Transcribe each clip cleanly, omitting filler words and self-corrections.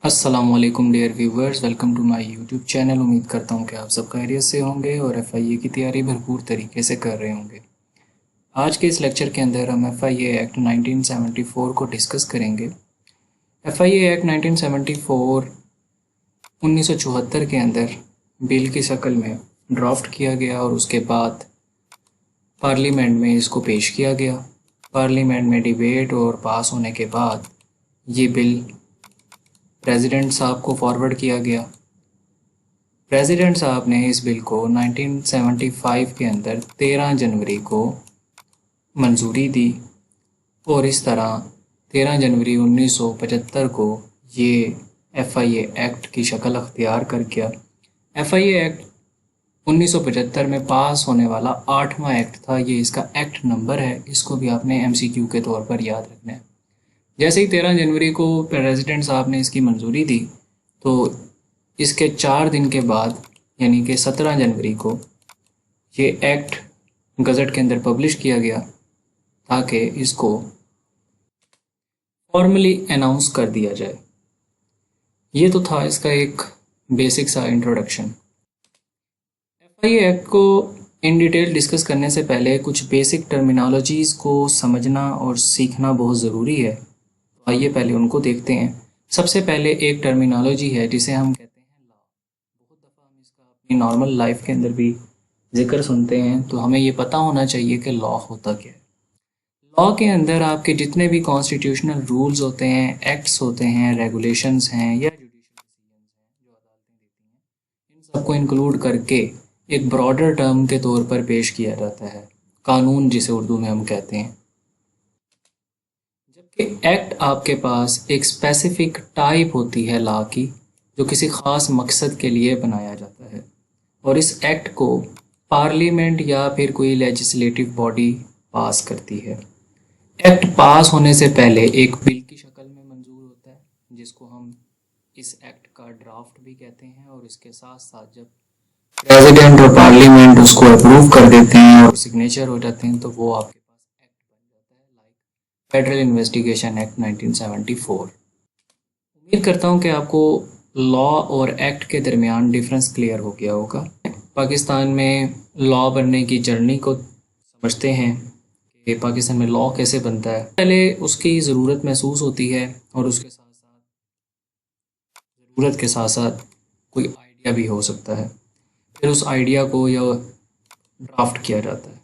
अस्सलामुअलैकुम dear viewers, welcome to my YouTube channel. उम्मीद करता हूँ कि आप सब खैरियत से होंगे और एफआईए की तैयारी भरपूर तरीके से कर रहे होंगे। आज के इस लेक्चर के अंदर हम एफआईए एक्ट 1974 को डिस्कस करेंगे। एफआईए एक्ट 1974 1974 के अंदर बिल की शक्ल में ड्राफ्ट किया गया और उसके बाद पार्लियामेंट में इसको पेश किया गया। पार्लियामेंट में डिबेट और पास होने के बाद ये बिल प्रेसिडेंट साहब को फॉरवर्ड किया गया। प्रेसिडेंट साहब ने इस बिल को 1975 के अंदर 13 जनवरी को मंजूरी दी और इस तरह 13 जनवरी 1975 को ये एफआईए एक्ट की शक्ल अख्तियार कर गया। एफआईए एक्ट 1975 में पास होने वाला 8वां एक्ट था। ये इसका एक्ट नंबर है, इसको भी आपने एमसीक्यू के तौर पर याद रखना है। जैसे ही 13 जनवरी को प्रेसिडेंट साहब ने इसकी मंजूरी दी तो इसके 4 दिन के बाद यानी कि 17 जनवरी को ये एक्ट गज़ट के अंदर पब्लिश किया गया ताकि इसको फॉर्मली अनाउंस कर दिया जाए। ये तो था इसका एक बेसिक सा इंट्रोडक्शन। एफआईए एक्ट को इन डिटेल डिस्कस करने से पहले कुछ बेसिक टर्मिनोलॉजीज़ को समझना और सीखना बहुत ज़रूरी है। आइए पहले उनको देखते हैं। सबसे पहले एक टर्मिनोलॉजी है जिसे हम कहते हैं लॉ। बहुत दफ़ा हम इसका अपनी नॉर्मल लाइफ के अंदर भी जिक्र सुनते हैं, तो हमें ये पता होना चाहिए कि लॉ होता क्या है। लॉ के अंदर आपके जितने भी कॉन्स्टिट्यूशनल रूल्स होते हैं, एक्ट्स होते हैं, रेगुलेशंस हैं या जुडिशल डिसीजंस हैं जो अदालतें देती हैं, इन सबको इंक्लूड करके एक ब्रॉडर टर्म के तौर पर पेश किया जाता है, कानून जिसे उर्दू में हम कहते हैं। एक्ट आपके पास एक स्पेसिफिक टाइप होती है लॉ की, जो किसी ख़ास मकसद के लिए बनाया जाता है और इस एक्ट को पार्लियामेंट या फिर कोई लेजिस्लेटिव बॉडी पास करती है। एक्ट पास होने से पहले एक बिल की शक्ल में मंजूर होता है जिसको हम इस एक्ट का ड्राफ्ट भी कहते हैं और इसके साथ साथ जब प्रेसिडेंट और पार्लियामेंट उसको अप्रूव कर देते हैं और सिग्नेचर हो जाते हैं तो वो आपके फेडरल इन्वेस्टिगेशन एक्ट 1974। उम्मीद करता हूँ कि आपको लॉ और एक्ट के दरमियान डिफरेंस क्लियर हो गया होगा। पाकिस्तान में लॉ बनने की जर्नी को समझते हैं कि पाकिस्तान में लॉ कैसे बनता है। पहले उसकी ज़रूरत महसूस होती है और उसके साथ साथ ज़रूरत के साथ साथ कोई आइडिया भी हो सकता है। फिर उस आइडिया को या ड्राफ्ट किया जाता है।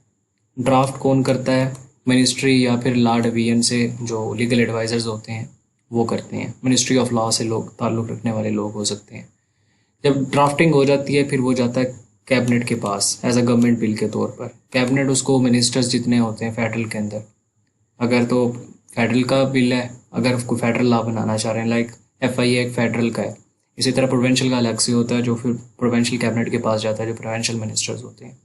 ड्राफ्ट कौन करता है? मिनिस्ट्री या फिर लॉ डिवीजन से जो लीगल एडवाइज़र्स होते हैं वो करते हैं। मिनिस्ट्री ऑफ लॉ से लोग ताल्लुक़ रखने वाले लोग हो सकते हैं। जब ड्राफ्टिंग हो जाती है फिर वो जाता है कैबिनेट के पास एज अ गवर्नमेंट बिल के तौर पर। कैबिनेट उसको मिनिस्टर्स जितने होते हैं फेडरल के अंदर, अगर तो फेडरल का बिल है, अगर कोई फेडरल लॉ बनाना चाह रहे हैं, लाइक एफआईए एक फेडरल का है, इसी तरह प्रोविंशियल का अलग से होता है जो फिर प्रोविंशियल कैबिनेट के पास जाता है, जो प्रोविंशियल मिनिस्टर्स होते हैं।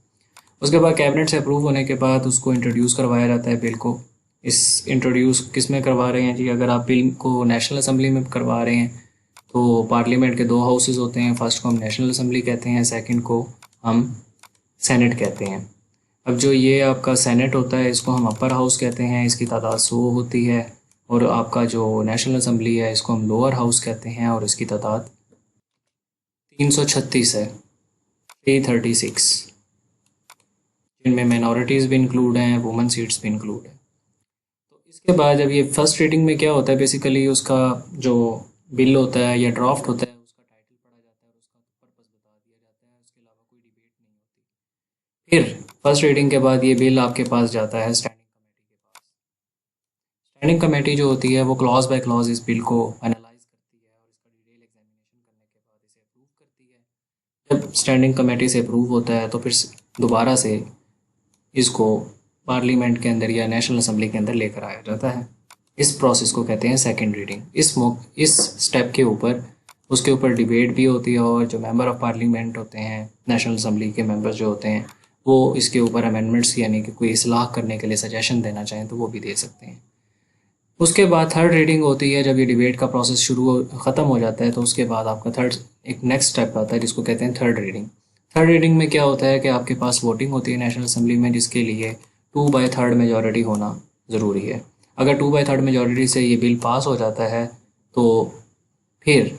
उसके बाद कैबिनेट से अप्रूव होने के बाद उसको इंट्रोड्यूस करवाया जाता है बिल को। इस इंट्रोड्यूस किस में करवा रहे हैं जी? अगर आप बिल को नेशनल असम्बली में करवा रहे हैं तो पार्लियामेंट के 2 हाउसेस होते हैं। फर्स्ट को हम नेशनल असम्बली कहते हैं, सेकंड को हम सेनेट कहते हैं। अब जो ये आपका सेनेट होता है इसको हम अपर हाउस कहते हैं, इसकी तादाद 100 होती है। और आपका जो नेशनल असम्बली है इसको हम लोअर हाउस कहते हैं और इसकी तादाद 336 है, 336, जिनमें माइनॉरिटीज़ भी इंक्लूड हैं, वुमेन सीट्स भी इंक्लूड हैं। तो इसके बाद जब ये फर्स्ट रीडिंग में क्या होता है, बेसिकली उसका जो बिल होता है या ड्राफ्ट होता है उसका टाइटल पढ़ा जाता है और उसका पर्पस बता दिया जाता है। उसके अलावा कोई डिबेट नहीं होती। फिर फर्स्ट रीडिंग के बाद ये बिल आपके पास जाता है स्टैंडिंग कमेटी के पास। स्टैंडिंग कमेटी जो होती है वो क्लॉज बाय क्लॉज इस बिल को एनालाइज करती है और इसका डिटेल एग्जामिनेशन करने के बाद इसे अप्रूव करती है। जब स्टैंडिंग कमेटी से अप्रूव होता है तो फिर दोबारा से इसको पार्लियामेंट के अंदर या नेशनल असम्बली के अंदर लेकर आया जाता है। इस प्रोसेस को कहते हैं सेकंड रीडिंग। इस स्टेप के ऊपर उसके ऊपर डिबेट भी होती है और जो मेंबर ऑफ पार्लियामेंट होते हैं, नेशनल असम्बली के मेंबर्स जो होते हैं, वो इसके ऊपर अमेंडमेंट्स यानी कि कोई इस्लाह करने के लिए सजेशन देना चाहें तो वो भी दे सकते हैं। उसके बाद थर्ड रीडिंग होती है। जब ये डिबेट का प्रोसेस ख़त्म हो जाता है तो उसके बाद आपका एक नेक्स्ट स्टेप आता है जिसको कहते हैं थर्ड रीडिंग। थर्ड रीडिंग में क्या होता है कि आपके पास वोटिंग होती है नेशनल असम्बली में, जिसके लिए 2/3 मेजॉरिटी होना ज़रूरी है। अगर 2/3 मेजॉरिटी से ये बिल पास हो जाता है तो फिर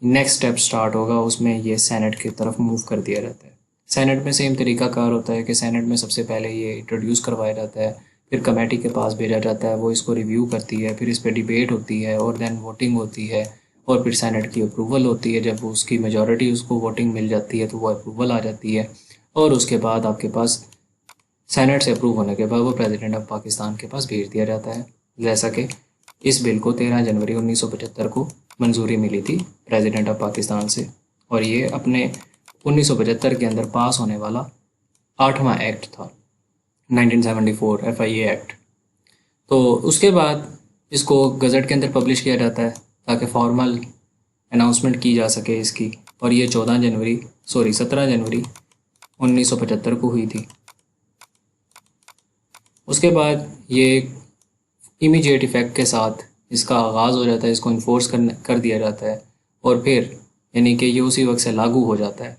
नेक्स्ट स्टेप स्टार्ट होगा, उसमें ये सेनेट की तरफ मूव कर दिया जाता है। सेनेट में सेम तरीका कार होता है कि सेनेट में सबसे पहले ये इंट्रोड्यूस करवाया जाता है, फिर कमेटी के पास भेजा जाता है, वो इसको रिव्यू करती है, फिर इस पर डिबेट होती है और देन वोटिंग होती है और फिर सेनेट की अप्रूवल होती है। जब उसकी मेजॉरिटी उसको वोटिंग मिल जाती है तो वो अप्रूवल आ जाती है और उसके बाद आपके पास सेनेट से अप्रूव होने के बाद वो प्रेसिडेंट ऑफ पाकिस्तान के पास भेज दिया जाता है। जैसा कि इस बिल को 13 जनवरी 1975 को मंजूरी मिली थी प्रेसिडेंट ऑफ पाकिस्तान से और ये अपने 1975 के अंदर पास होने वाला 8वां एक्ट था, 1974 FIA एक्ट। तो उसके बाद इसको गज़ट के अंदर पब्लिश किया जाता है ताकि फॉर्मल अनाउंसमेंट की जा सके इसकी, और ये 17 जनवरी 1975 को हुई थी। उसके बाद ये इमीडिएट इफ़ेक्ट के साथ इसका आगाज़ हो जाता है, इसको इन्फोर्स कर दिया जाता है और फिर यानी कि ये उसी वक्त से लागू हो जाता है।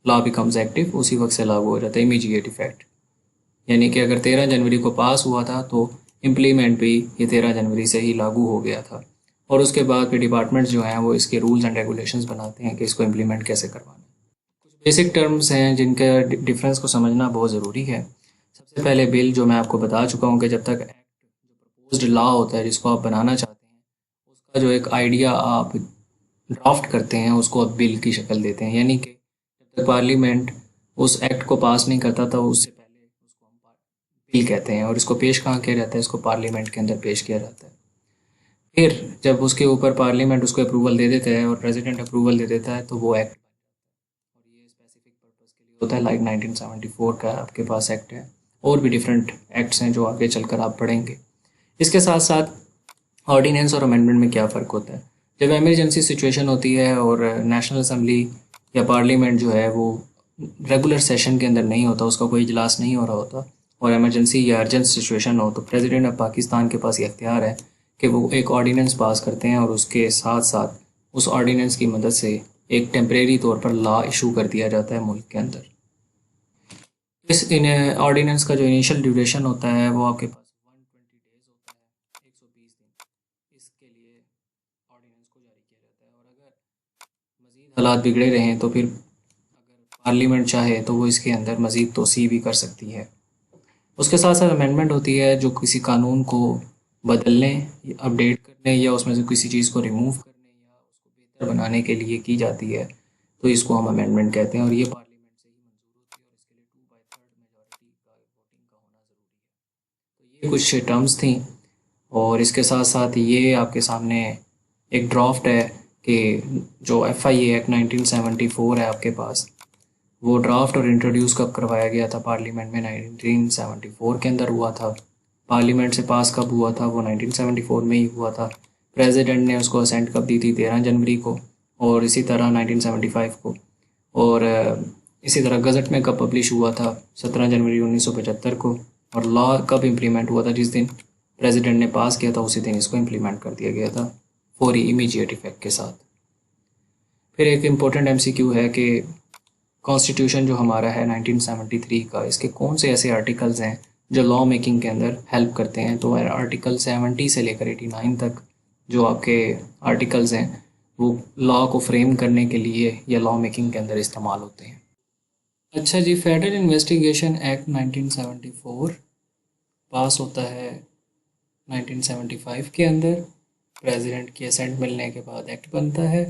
लॉ बिकम्स एक्टिव उसी वक्त से लागू हो जाता है, इमीडिएट इफ़ेक्ट। यानी कि अगर 13 जनवरी को पास हुआ था तो इम्प्लीमेंट भी ये 13 जनवरी से ही लागू हो गया था। और उसके बाद फिर डिपार्टमेंट्स जो हैं वो इसके रूल्स एंड रेगुलेशंस बनाते हैं कि इसको इम्प्लीमेंट कैसे करवाना है। कुछ बेसिक टर्म्स हैं जिनका डिफरेंस को समझना बहुत ज़रूरी है। सबसे पहले बिल जो मैं आपको बता चुका हूँ कि जब तक एक्ट जो प्रपोज्ड लॉ होता है जिसको आप बनाना चाहते हैं, उसका जो एक आइडिया आप ड्राफ्ट करते हैं उसको आप बिल की शक्ल देते हैं। यानी कि जब तक पार्लियामेंट उस एक्ट को पास नहीं करता था उससे पहले उसको हम बिल कहते हैं और इसको पेश कहाँ किया जाता है, इसको पार्लियामेंट के अंदर पेश किया जाता है। फिर जब उसके ऊपर पार्लियामेंट उसको अप्रूवल दे देता है और प्रेसिडेंट अप्रूवल दे देता है तो वो एक्ट और ये स्पेसिफिक पर्पस के लिए होता है। लाइक 1974 का आपके पास एक्ट है और भी डिफरेंट एक्ट्स हैं जो आगे चलकर आप पढ़ेंगे। इसके साथ साथ ऑर्डिनेंस और अमेंडमेंट में क्या फ़र्क होता है। जब इमरजेंसी सिचुएशन होती है और नेशनल असम्बली या पार्लियामेंट जो है वो रेगुलर सेशन के अंदर नहीं होता, उसका कोई इजलास नहीं हो रहा होता और इमरजेंसी या अर्जेंट सिचुएशन हो, तो प्रेसिडेंट ऑफ पाकिस्तान के पास ये अख्तियार है कि वो एक ऑर्डिनेंस पास करते हैं और उसके साथ साथ उस ऑर्डिनेंस की मदद से एक टेम्परेरी तौर पर लॉ इशू कर दिया जाता है मुल्क के अंदर। इस ऑर्डिनेंस का जो इनिशियल ड्यूरेशन होता है वो आपके पास 120 डेज होता है, 120 दिन इसके लिए ऑर्डिनेंस को जारी किया जाता है। और अगर मज़ीद हालात बिगड़े रहें तो फिर अगर पार्लियामेंट चाहे तो वो इसके अंदर मज़ीद तोसी भी कर सकती है। उसके साथ साथ अमेंडमेंट होती है जो किसी कानून को बदलने, अपडेट करने या उसमें से किसी चीज़ को रिमूव करने या उसको बेहतर बनाने के लिए की जाती है, तो इसको हम अमेंडमेंट कहते हैं और ये पार्लियामेंट से ही मंजूर होती है और इसके लिए 2/3 मेजॉरिटी का वोटिंग का होना ज़रूरी है। तो ये कुछ टर्म्स थी और इसके साथ साथ ये आपके सामने एक ड्राफ्ट है कि जो FIA एक्ट 1974 है आपके पास, वो ड्राफ्ट और इंट्रोड्यूस कब करवाया गया था पार्लियामेंट में, 1974 के अंदर हुआ था। पार्लियामेंट से पास कब हुआ था, वो 1974 में ही हुआ था। प्रेसिडेंट ने उसको असेंट कब दी थी, 13 जनवरी को, और इसी तरह 1975 को। और इसी तरह गज़ट में कब पब्लिश हुआ था, 17 जनवरी 1975 को। और लॉ कब इम्प्लीमेंट हुआ था, जिस दिन प्रेसिडेंट ने पास किया था उसी दिन इसको इम्प्लीमेंट कर दिया गया था फौरी इमीडिएट इफेक्ट के साथ। फिर एक इम्पोर्टेंट MCQ है कि कॉन्स्टिट्यूशन जो हमारा है 1973 का, इसके कौन से ऐसे आर्टिकल्स हैं जो लॉ मेकिंग के अंदर हेल्प करते हैं। तो आर्टिकल 70 से लेकर 89 तक जो आपके आर्टिकल्स हैं वो लॉ को फ्रेम करने के लिए या लॉ मेकिंग के अंदर इस्तेमाल होते हैं। अच्छा जी, फेडरल इन्वेस्टिगेशन एक्ट 1974 पास होता है 1975 के अंदर। प्रेसिडेंट की असेंट मिलने के बाद एक्ट बनता है।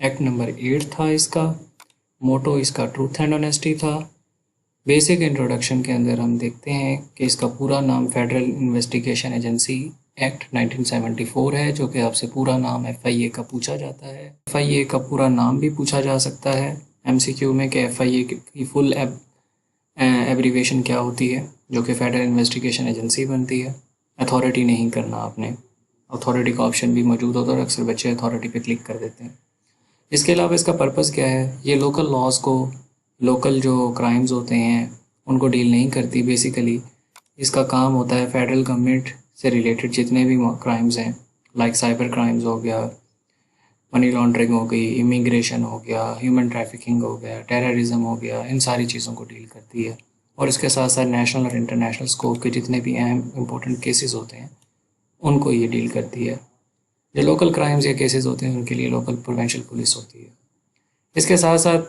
एक्ट नंबर 8 था इसका। मोटो इसका ट्रूथ एंड ऑनेस्टी था। बेसिक इंट्रोडक्शन के अंदर हम देखते हैं कि इसका पूरा नाम फेडरल इन्वेस्टिगेशन एजेंसी एक्ट 1974 है, जो कि आपसे पूरा नाम FIA का पूछा जाता है। FIA का पूरा नाम भी पूछा जा सकता है MCQ में कि FIA की फुल एब्रीवेशन क्या होती है, जो कि फेडरल इन्वेस्टिगेशन एजेंसी बनती है। अथॉरिटी नहीं करना आपने, अथॉरिटी का ऑप्शन भी मौजूद होता है और अक्सर बच्चे अथॉरिटी पे क्लिक कर देते हैं। इसके अलावा इसका पर्पस क्या है, ये लोकल लॉज को, लोकल जो क्राइम्स होते हैं उनको डील नहीं करती। बेसिकली इसका काम होता है फेडरल गवर्नमेंट से रिलेटेड जितने भी क्राइम्स हैं, लाइक साइबर क्राइम्स हो गया, मनी लॉन्ड्रिंग हो गई, इमिग्रेशन हो गया, ह्यूमन ट्रैफिकिंग हो गया, टेररिज्म हो गया, इन सारी चीज़ों को डील करती है। और इसके साथ साथ नेशनल और इंटरनेशनल स्कोप के जितने भी अहम इम्पोर्टेंट केसेस होते हैं उनको ये डील करती है। जो लोकल क्राइम्स या केसेस होते हैं उनके लिए लोकल प्रोविंशियल पुलिस होती है। इसके साथ साथ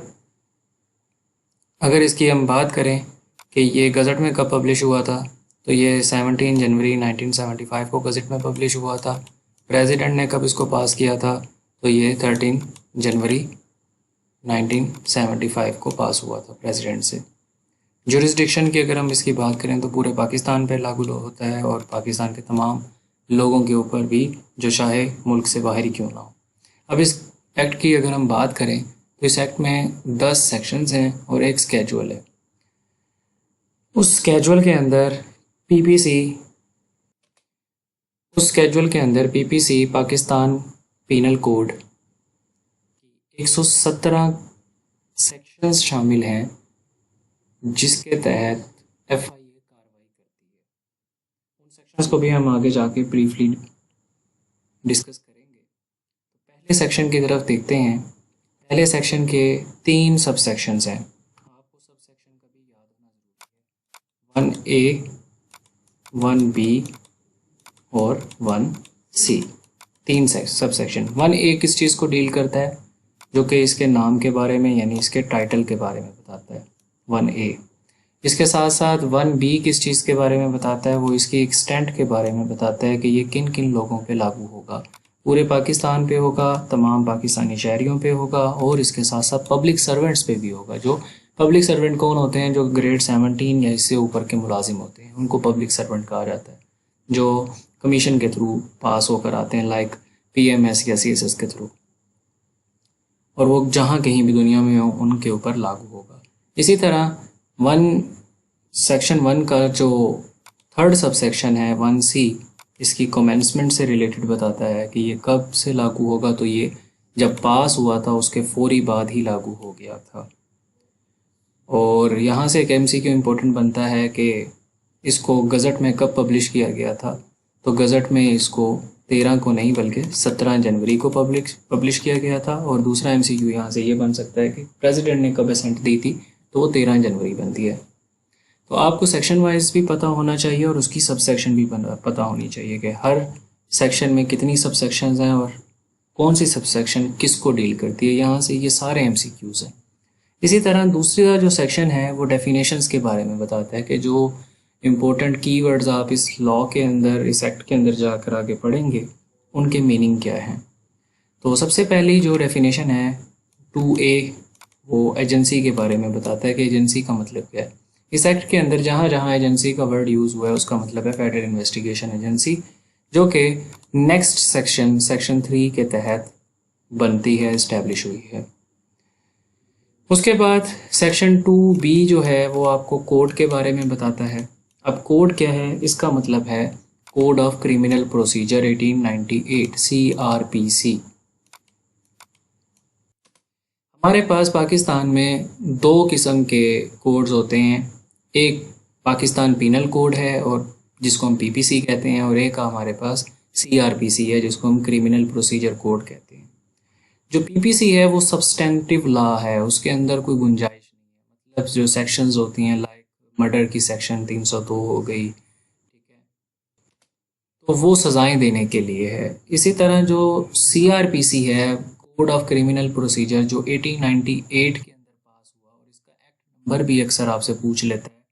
अगर इसकी हम बात करें कि ये गज़ट में कब पब्लिश हुआ था, तो ये 17 जनवरी 1975 को गज़ट में पब्लिश हुआ था। प्रेसिडेंट ने कब इसको पास किया था, तो ये 13 जनवरी 1975 को पास हुआ था प्रेसिडेंट से। जुरिस्डिक्शन की अगर हम इसकी बात करें तो पूरे पाकिस्तान पर लागू होता है और पाकिस्तान के तमाम लोगों के ऊपर भी, जो चाहे मुल्क से बाहर ही क्यों ना हो। अब इस एक्ट की अगर हम बात करें तो इस एक्ट में 10 सेक्शंस हैं और एक स्केजुअल है। उस स्केजुअल के अंदर PPC Pakistan penal code 117 sections शामिल हैं जिसके तहत एफआईए कार्रवाई करती है। उन सेक्शंस को भी हम आगे जाके ब्रीफली डिस्कस करेंगे। तो पहले सेक्शन की तरफ देखते हैं। पहले सेक्शन के 3 सब सेक्शंस हैं, आपको सब सेक्शन कभी याद होना जरूरी है। 1A, 1B और 1C, 3 सब सेक्शन। 1A किस चीज़ को डील करता है, जो कि इसके नाम के बारे में यानी इसके टाइटल के बारे में बताता है, 1A। इसके साथ साथ 1B किस चीज़ के बारे में बताता है, वो इसकी एक्सटेंट के बारे में बताता है कि ये किन किन लोगों पे लागू होगा। पूरे पाकिस्तान पे होगा, तमाम पाकिस्तानी शहरियों पे होगा और इसके साथ साथ पब्लिक सर्वेंट्स पे भी होगा। जो पब्लिक सर्वेंट कौन होते हैं, जो ग्रेड 17 या इससे ऊपर के मुलाजिम होते हैं उनको पब्लिक सर्वेंट कहा जाता है, जो कमीशन के थ्रू पास होकर आते हैं, लाइक PMS या CSS के थ्रू, और वो जहाँ कहीं भी दुनिया में हो उनके ऊपर लागू होगा। इसी तरह सेक्शन 1 का जो 3rd सब सेक्शन है 1C, इसकी कमेंसमेंट से रिलेटेड बताता है कि ये कब से लागू होगा, तो ये जब पास हुआ था उसके फौरी बाद ही लागू हो गया था। और यहाँ से एक MCQ इम्पोर्टेंट बनता है कि इसको गज़ट में कब पब्लिश किया गया था, तो गज़ट में इसको 13 को नहीं बल्कि 17 जनवरी को पब्लिश किया गया था। और दूसरा MCQ यहाँ से ये बन सकता है कि प्रेसिडेंट ने कब असेंट दी थी, तो वो 13 जनवरी बनती है। तो आपको सेक्शन वाइज भी पता होना चाहिए और उसकी सब सेक्शन भी पता होनी चाहिए कि हर सेक्शन में कितनी सब सेक्शंस हैं और कौन सी सब सेक्शन किसको डील करती है। यहाँ से ये सारे MCQs हैं। इसी तरह दूसरा जो सेक्शन है वो डेफिनेशंस के बारे में बताता है कि जो इम्पोर्टेंट कीवर्ड्स आप इस लॉ के अंदर, इस एक्ट के अंदर जाकर आगे पढ़ेंगे, उनके मीनिंग क्या है। तो सबसे पहली जो डेफिनेशन है 2A, वो एजेंसी के बारे में बताता है कि एजेंसी का मतलब क्या है। इस एक्ट के अंदर जहाँ जहाँ एजेंसी का वर्ड यूज़ हुआ है उसका मतलब है फेडरल इन्वेस्टिगेशन एजेंसी, जो कि नेक्स्ट सेक्शन 3 के तहत बनती है, इस्टेब्लिश हुई है। उसके बाद सेक्शन 2B जो है वो आपको कोड के बारे में बताता है। अब कोड क्या है, इसका मतलब है code of criminal procedure 1898 CRPC। हमारे पास पाकिस्तान में 2 किस्म के कोड्स होते हैं, एक पाकिस्तान पीनल कोड है और जिसको हम PPC कहते हैं, और एक हमारे पास CRPC है जिसको हम क्रिमिनल प्रोसीजर कोड कहते हैं। जो PPC है वो सब्सटेंटिव लॉ है, उसके अंदर कोई गुंजाइश नहीं है। मतलब जो सेक्शंस होती हैं, लाइक मर्डर की सेक्शन 302 हो गई, ठीक है, तो वो सजाएं देने के लिए है। इसी तरह जो CRPC है, कोड ऑफ क्रिमिनल प्रोसीजर, जो 1898 के अंदर पास हुआ, और इसका एक्ट नंबर भी अक्सर आपसे पूछ लेता है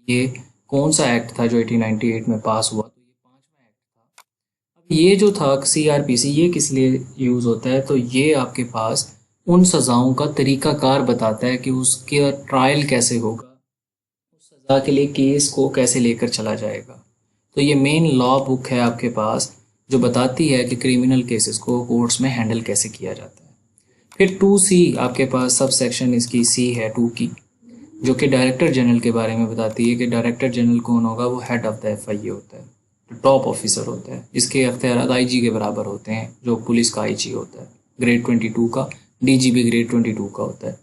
कि ये कौन सा एक्ट था जो 1898 में पास हुआ, तो ये 5वां एक्ट था। अब ये जो था CRPC, ये किस लिए यूज़ होता है, तो ये आपके पास उन सज़ाओं का तरीक़ाकार बताता है कि उसका ट्रायल कैसे होगा, उस सज़ा के लिए केस को कैसे लेकर चला जाएगा। तो ये मेन लॉ बुक है आपके पास जो बताती है कि क्रिमिनल केसेस को कोर्ट्स में हैंडल कैसे किया जाता है। फिर 2C आपके पास सब सेक्शन इसकी C है 2 की, जो कि डायरेक्टर जनरल के बारे में बताती है कि डायरेक्टर जनरल कौन होगा, वो हेड ऑफ़ द FIA होता है, टॉप ऑफिसर होता है। इसके अख्तियारात IG के बराबर होते हैं, जो पुलिस का IG होता है, ग्रेड 22 का, DGP ग्रेड 22 का होता है।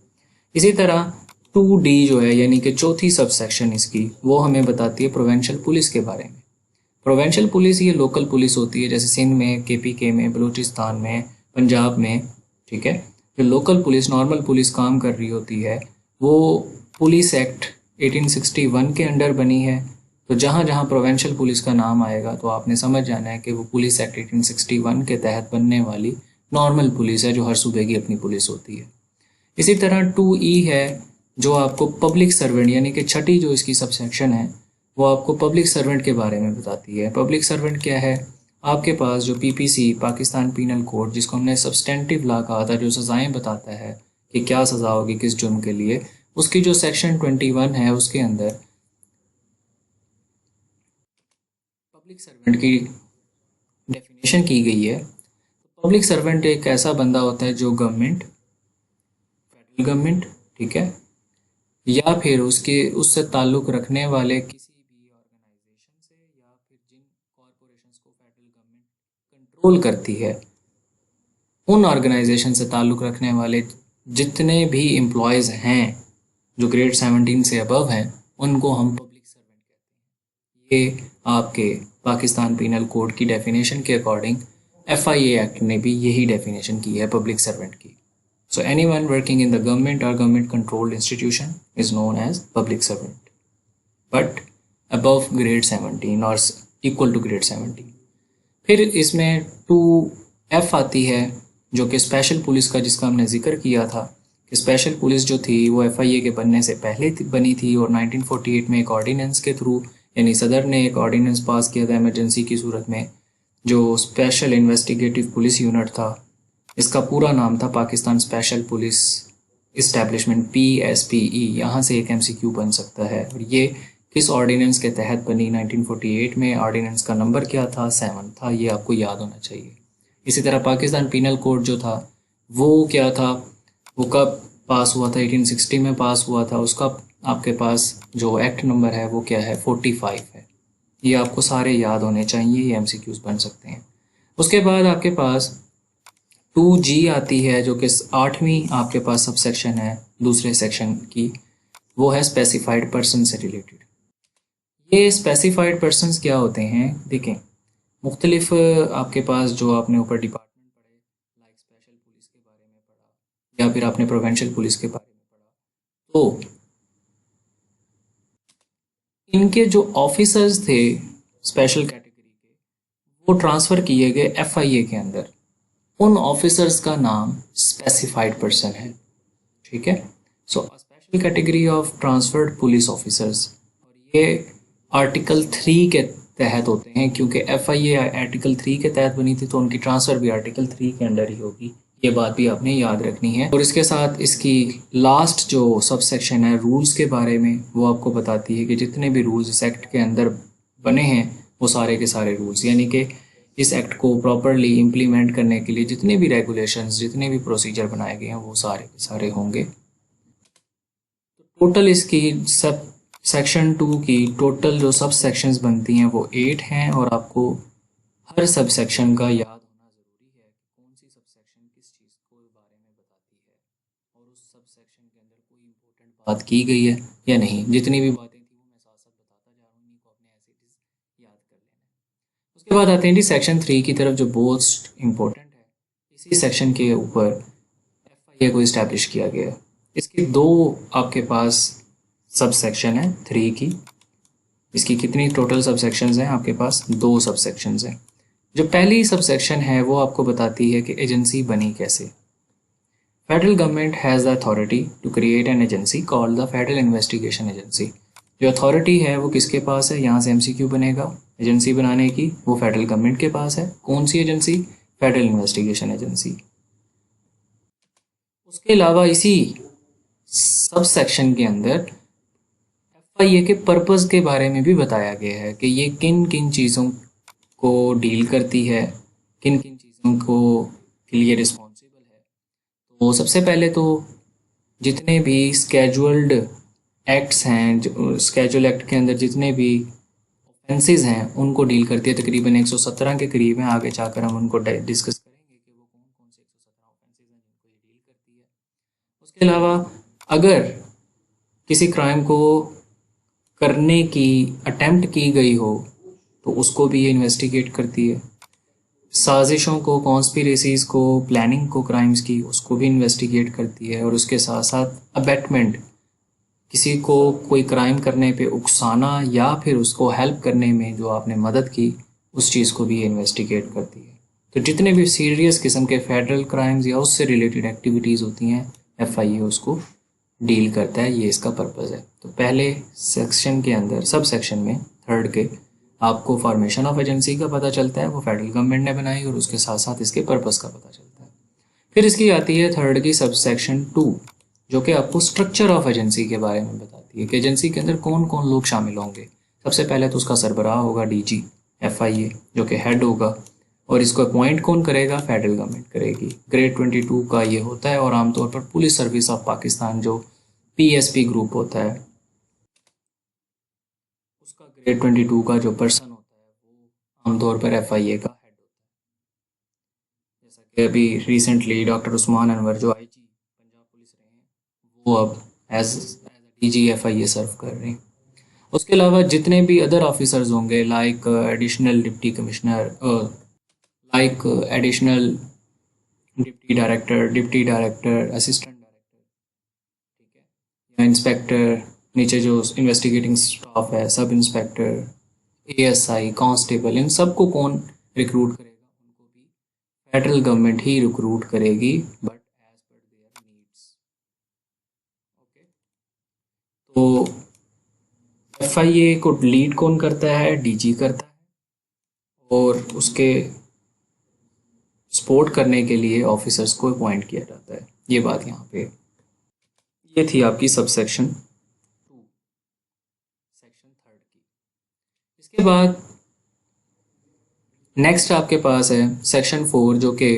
इसी तरह 2D जो है यानी कि चौथी सब सेक्शन इसकी, वो हमें बताती है प्रोविंशियल पुलिस के बारे में। प्रोविंशियल पुलिस ये लोकल पुलिस होती है, जैसे सिंध में, KPK में, बलूचिस्तान में, पंजाब में, ठीक है। जो लोकल पुलिस, नॉर्मल पुलिस काम कर रही होती है, वो पुलिस एक्ट 1861 के अंडर बनी है, तो जहाँ जहाँ प्रोविंशियल पुलिस का नाम आएगा तो आपने समझ जाना है कि वो पुलिस एक्ट 1861 के तहत बनने वाली नॉर्मल पुलिस है, जो हर सूबे की अपनी पुलिस होती है। इसी तरह 2E है, जो आपको पब्लिक सर्वेंट यानी कि छठी जो इसकी सबसेक्शन है वो आपको पब्लिक सर्वेंट के बारे में बताती है। पब्लिक सर्वेंट क्या है? आपके पास जो PPC पाकिस्तान पीनल कोड, जिसको हमने सब्सटेंटिव लॉ कहा था, जो सज़ाएं बताता है कि क्या सज़ा होगी किस जुर्म के लिए, उसकी जो सेक्शन 21 है उसके अंदर पब्लिक सर्वेंट की डेफिनेशन की गई है। पब्लिक सर्वेंट एक ऐसा बंदा होता है जो गवर्नमेंट, फेडरल गवर्नमेंट, ठीक है, या फिर उससे ताल्लुक़ रखने वाले किसी भी ऑर्गेनाइजेशन से, या फिर जिन कॉरपोरेशंस को फेडरल गवर्नमेंट कंट्रोल करती है, उन ऑर्गेनाइजेशन से ताल्लुक़ रखने वाले जितने भी एम्प्लॉयज़ हैं जो ग्रेड 17 से अबव हैं, उनको हम पब्लिक सर्वेंट कहते हैं। ये आपके पाकिस्तान पीनल कोड की डेफिनेशन के अकॉर्डिंग FIA एक्ट ने भी यही डेफिनेशन की है पब्लिक सर्वेंट की। So anyone working in the government or government controlled institution is known as public servant, but above grade 17 or equal to grade 17। फिर इसमें 2F आती है, जो कि स्पेशल पुलिस का, जिसका हमने जिक्र किया था कि स्पेशल पुलिस जो थी वो FIA के बनने से पहले बनी थी, और 1948 में एक ऑर्डिनेंस के थ्रू, यानी सदर ने एक ऑर्डिनेंस पास किया था इमरजेंसी की सूरत में, जो स्पेशल इन्वेस्टिगेटिव पुलिस यूनिट था। इसका पूरा नाम था Pakistan special police establishment, PSPE। यहाँ से एक MCQ बन सकता है। और ये किस ऑर्डिनेंस के तहत बनी? 1948 में। ऑर्डिनेंस का नंबर क्या था? 7 था। ये आपको याद होना चाहिए। इसी तरह पाकिस्तान पीनल कोड जो था वो क्या था, वो कब पास हुआ था? 1860 में पास हुआ था। उसका आपके पास जो एक्ट नंबर है वो क्या है? 45 है। ये आपको सारे याद होने चाहिए, ये MCQs बन सकते हैं। उसके बाद आपके पास 2G आती है, जो कि 8वीं आपके पास सबसेक्शन है दूसरे सेक्शन की, वो है स्पेसिफाइड पर्सन से रिलेटेड। ये स्पेसिफाइड पर्सन्स क्या होते हैं? देखें, मुख्तलिफ आपके पास जो आपने ऊपर डिपार्टमेंट पढ़े, लाइक स्पेशल पुलिस के बारे में पढ़ा, या फिर आपने प्रोविंशियल पुलिस के बारे में पढ़ा, तो इनके जो ऑफिसर्स थे स्पेशल कैटेगरी के, वो ट्रांसफ़र किए गए FIA के अंदर। उन ऑफिसर्स का नाम स्पेसिफाइड पर्सन है, ठीक है। So special category of transferred police officers, और ये आर्टिकल 3 के तहत होते हैं, क्योंकि FIA आर्टिकल 3 के तहत बनी थी, तो उनकी ट्रांसफ़र भी आर्टिकल 3 के अंडर ही होगी। ये बात भी आपने याद रखनी है। और इसके साथ इसकी लास्ट जो सब सेक्शन है रूल्स के बारे में, वो आपको बताती है कि जितने भी रूल्स इस एक्ट के अंदर बने हैं वो सारे के सारे रूल्स, यानी कि इस एक्ट को प्रॉपरली इम्प्लीमेंट करने के लिए जितने भी रेगुलेशंस, जितने भी प्रोसीजर बनाए गए हैं वो सारे के सारे होंगे। टोटल इसकी सब सेक्शन 2 की टोटल जो सब सेक्शंस बनती हैं वो 8 हैं, और आपको हर सब सेक्शन का याद होना ज़रूरी है कि कौन सी सब सेक्शन किस चीज़ को बारे में बताती है, और उस सब सेक्शन के अंदर कोई इम्पोर्टेंट बात की गई है या नहीं। जितनी भी बातें थी वो मैं साथ साथ बताता जा रहा हूँ, इनको अपने ऐसे याद कर लेना है। उसके बाद आते हैं जी सेक्शन 3 की तरफ, जो बहुत इम्पोर्टेंट है। इसी सेक्शन के ऊपर FIA को इस्टेब्लिश किया गया। इसकी 2 आपके पास सब सेक्शन है 3 की। इसकी कितनी टोटल सब सेक्शंस हैं? आपके पास 2 सब सेक्शंस हैं। जो पहली सब सेक्शन है वो आपको बताती है कि एजेंसी बनी कैसे। Federal government has the authority to create an agency called the federal investigation agency. जो अथॉरिटी है वो किसके पास है? यहाँ से MCQ बनेगा। एजेंसी बनाने की वो फेडरल गवर्नमेंट के पास है। कौन सी एजेंसी? Federal investigation agency. उसके अलावा इसी सब सेक्शन के अंदर FIA के पर्पस के बारे में भी बताया गया है कि ये किन किन चीज़ों को डील करती है, किन किन चीज़ों को के लिए रिस्पॉन्सिबल है। तो सबसे पहले तो जितने भी स्केजुअल्ड एक्ट्स हैं, स्केजुअल एक्ट के अंदर जितने भी ऑफेंसेस हैं उनको डील करती है। तकरीबन 117 के करीब हैं। आगे जाकर हम उनको डिस्कस करेंगे कि वो कौन कौन से 117 ऑफेंसेस हैं जिनको ये डील करती है। उसके अलावा अगर किसी क्राइम को करने की अटेम्प्ट की गई हो तो उसको भी ये इन्वेस्टिगेट करती है। साजिशों को, कॉन्स्पिरेसीज को, प्लानिंग को क्राइम्स की, उसको भी इन्वेस्टिगेट करती है। और उसके साथ साथ अबेटमेंट, किसी को कोई क्राइम करने पे उकसाना या फिर उसको हेल्प करने में जो आपने मदद की, उस चीज़ को भी इन्वेस्टिगेट करती है। तो जितने भी सीरियस किस्म के फेडरल क्राइम्स या उससे रिलेटेड एक्टिविटीज़ होती हैं, एफआईए उसको डील करता है। ये इसका पर्पज़ है। तो पहले सेक्शन के अंदर, सब सेक्शन में थर्ड के, आपको फॉर्मेशन ऑफ एजेंसी का पता चलता है, वो फेडरल गवर्नमेंट ने बनाई, और उसके साथ साथ इसके पर्पज़ का पता चलता है। फिर इसकी आती है थर्ड की सब सेक्शन 2, जो कि आपको स्ट्रक्चर ऑफ एजेंसी के बारे में बताती है कि एजेंसी के अंदर कौन कौन लोग शामिल होंगे। सबसे पहले तो उसका सरबराह होगा डीजी एफआईए, जो कि हेड होगा, और इसको अपॉइंट कौन करेगा? फेडरल गवर्नमेंट करेगी। ग्रेड 22 का ये होता है, और आमतौर पर पुलिस सर्विस ऑफ पाकिस्तान जो पीएसपी ग्रुप होता है, उसका ग्रेड 22 का जो पर्सन होता है वो आमतौर पर एफआईए का हेड होता है। जैसा कि अभी रिसेंटली डॉक्टर उस्मान अनवर जो आईजी पंजाब पुलिस रहे हैं, वो अब एज डीजी एफआईए सर्व कर रहे हैं। उसके अलावा जितने भी अदर ऑफिसर्स होंगे, like additional deputy commissioner, like additional deputy director, assistant director, ठीक है, या इंस्पेक्टर, नीचे जो इन्वेस्टिगेटिंग स्टाफ है, सब इंस्पेक्टर, एएसआई, कांस्टेबल, इन सबको कौन रिक्रूट करेगा? उनको भी फेडरल गवर्नमेंट ही रिक्रूट करेगी, but as per their needs. Okay, तो एफआईए को लीड कौन करता है? डीजी करता है, और उसके सपोर्ट करने के लिए ऑफिसर्स को अपॉइंट किया जाता है। ये बात यहाँ पे, ये थी आपकी सब सेक्शन 2, सेक्शन थर्ड की। इसके बाद नेक्स्ट आपके पास है सेक्शन 4, जो कि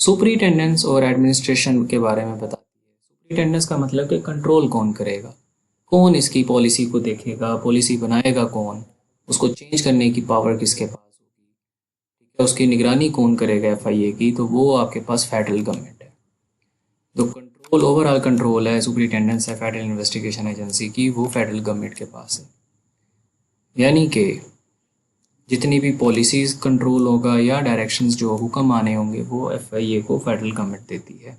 सुपरिटेंडेंस और एडमिनिस्ट्रेशन के बारे में बताती है। सुपरिटेंडेंस का मतलब कि कंट्रोल कौन करेगा, कौन इसकी पॉलिसी को देखेगा, पॉलिसी बनाएगा कौन, उसको चेंज करने की पावर किसके पास होगी, ठीक है, उसकी निगरानी कौन करेगा एफआईए की? तो वो आपके पास फेडरल गवर्नमेंट है। तो कंट्रोल, ओवरऑल कंट्रोल है, सुपरिटेंडेंस है फेडरल इन्वेस्टिगेशन एजेंसी की, वो फेडरल गवर्नमेंट के पास है। यानी कि जितनी भी पॉलिसीज कंट्रोल होगा या डायरेक्शंस जो हुक्म आने होंगे, वो एफआईए को फेडरल गवर्नमेंट देती है।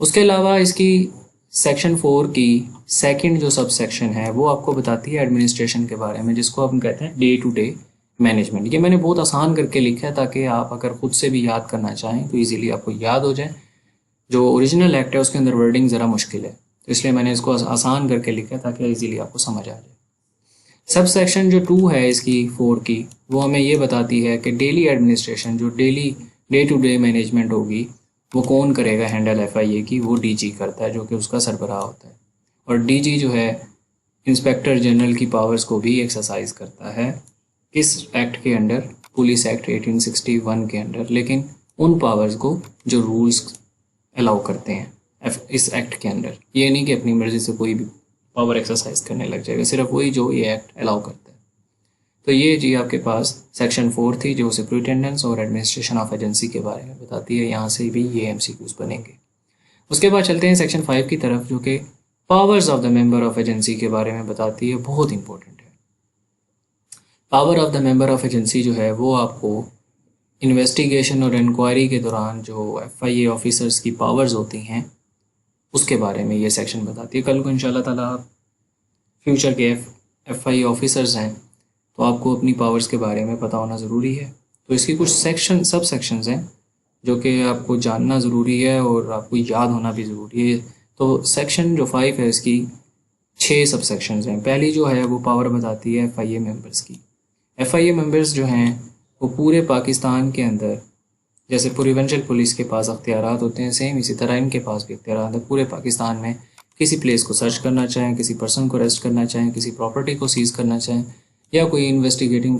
उसके अलावा इसकी सेक्शन 4 की सेकंड जो सब सेक्शन है, वो आपको बताती है एडमिनिस्ट्रेशन के बारे में, जिसको हम कहते हैं डे टू डे मैनेजमेंट। ये मैंने बहुत आसान करके लिखा है ताकि आप अगर खुद से भी याद करना चाहें तो इजीली आपको याद हो जाए। जो ओरिजिनल एक्ट है उसके अंदर वर्डिंग ज़रा मुश्किल है, तो इसलिए मैंने इसको आसान करके लिखा है ताकि इजीली आपको समझ आ जाए। सब सेक्शन जो 2 है इसकी 4 की, वो हमें ये बताती है कि डेली एडमिनिस्ट्रेशन, जो daily day to day management होगी, वो कौन करेगा हैंडल एफआईए की? वो डीजी करता है, जो कि उसका सरबराह होता है। और डीजी जो है इंस्पेक्टर जनरल की पावर्स को भी एक्सरसाइज करता है। किस एक्ट के अंडर? पुलिस एक्ट 1861 के अंडर, लेकिन उन पावर्स को जो रूल्स अलाउ करते हैं इस एक्ट के अंडर। ये नहीं कि अपनी मर्जी से कोई भी पावर एक्सरसाइज करने लग जाएगा, सिर्फ वही जो ये एक्ट अलाउ करता है। तो ये जी आपके पास सेक्शन 4 थी, जो सुपरिटेंडेंस और एडमिनिस्ट्रेशन ऑफ एजेंसी के बारे में बताती है। यहाँ से भी ये एमसीक्यूज बनेंगे। उसके बाद चलते हैं सेक्शन 5 की तरफ, जो कि powers of the member of agency के बारे में बताती है। बहुत इंपॉर्टेंट है। Power of the member of agency जो है वो आपको इन्वेस्टिगेशन और इंक्वायरी के दौरान जो एफआईए ऑफिसर्स की पावर्स होती हैं उसके बारे में ये सेक्शन बताती है। कल को इंशाल्लाह ताला आप फ्यूचर के एफआईए ऑफिसर्स हैं तो आपको अपनी पावर्स के बारे में पता होना ज़रूरी है। तो इसकी कुछ सेक्शन, सब सेक्शंस हैं जो कि आपको जानना ज़रूरी है और आपको याद होना भी ज़रूरी है। तो सेक्शन जो 5 है इसकी 6 सब सेक्शंस हैं। पहली जो है वो पावर बताती है एफआईए मेंबर्स की। एफआईए मेंबर्स जो हैं वो पूरे पाकिस्तान के अंदर, जैसे पूर्वांचल पुलिस के पास अख्तियारात होते हैं, सेम इसी तरह इनके पास भी अख्तियारात हैं। पूरे पाकिस्तान में किसी प्लेस को सर्च करना चाहें, किसी पर्सन को अरेस्ट करना चाहें, किसी प्रॉपर्टी को सीज करना चाहें, या कोई इन्वेस्टिगेटिंग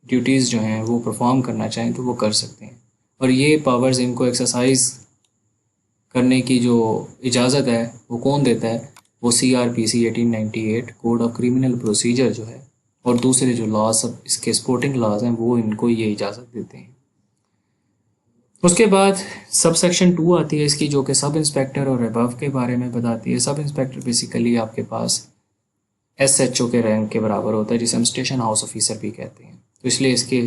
ड्यूटीज़ जो हैं वो परफॉर्म करना चाहें तो वो कर सकते हैं। और ये पावर्स इनको एक्सरसाइज करने की जो इजाज़त है वो कौन देता है? वो CRPC 1898 code of criminal procedure जो है, और दूसरे जो लॉज, इसके स्पोर्टिंग लॉज हैं, वो इनको ये इजाज़त देते हैं। उसके बाद सब सेक्शन 2 आती है इसकी, जो कि सब इंस्पेक्टर और अबव के बारे में बताती है। सब इंस्पेक्टर बेसिकली आपके पास SHO के रैंक के बराबर होता है, जिसे हम स्टेशन हाउस ऑफिसर भी कहते हैं। तो इसलिए इसके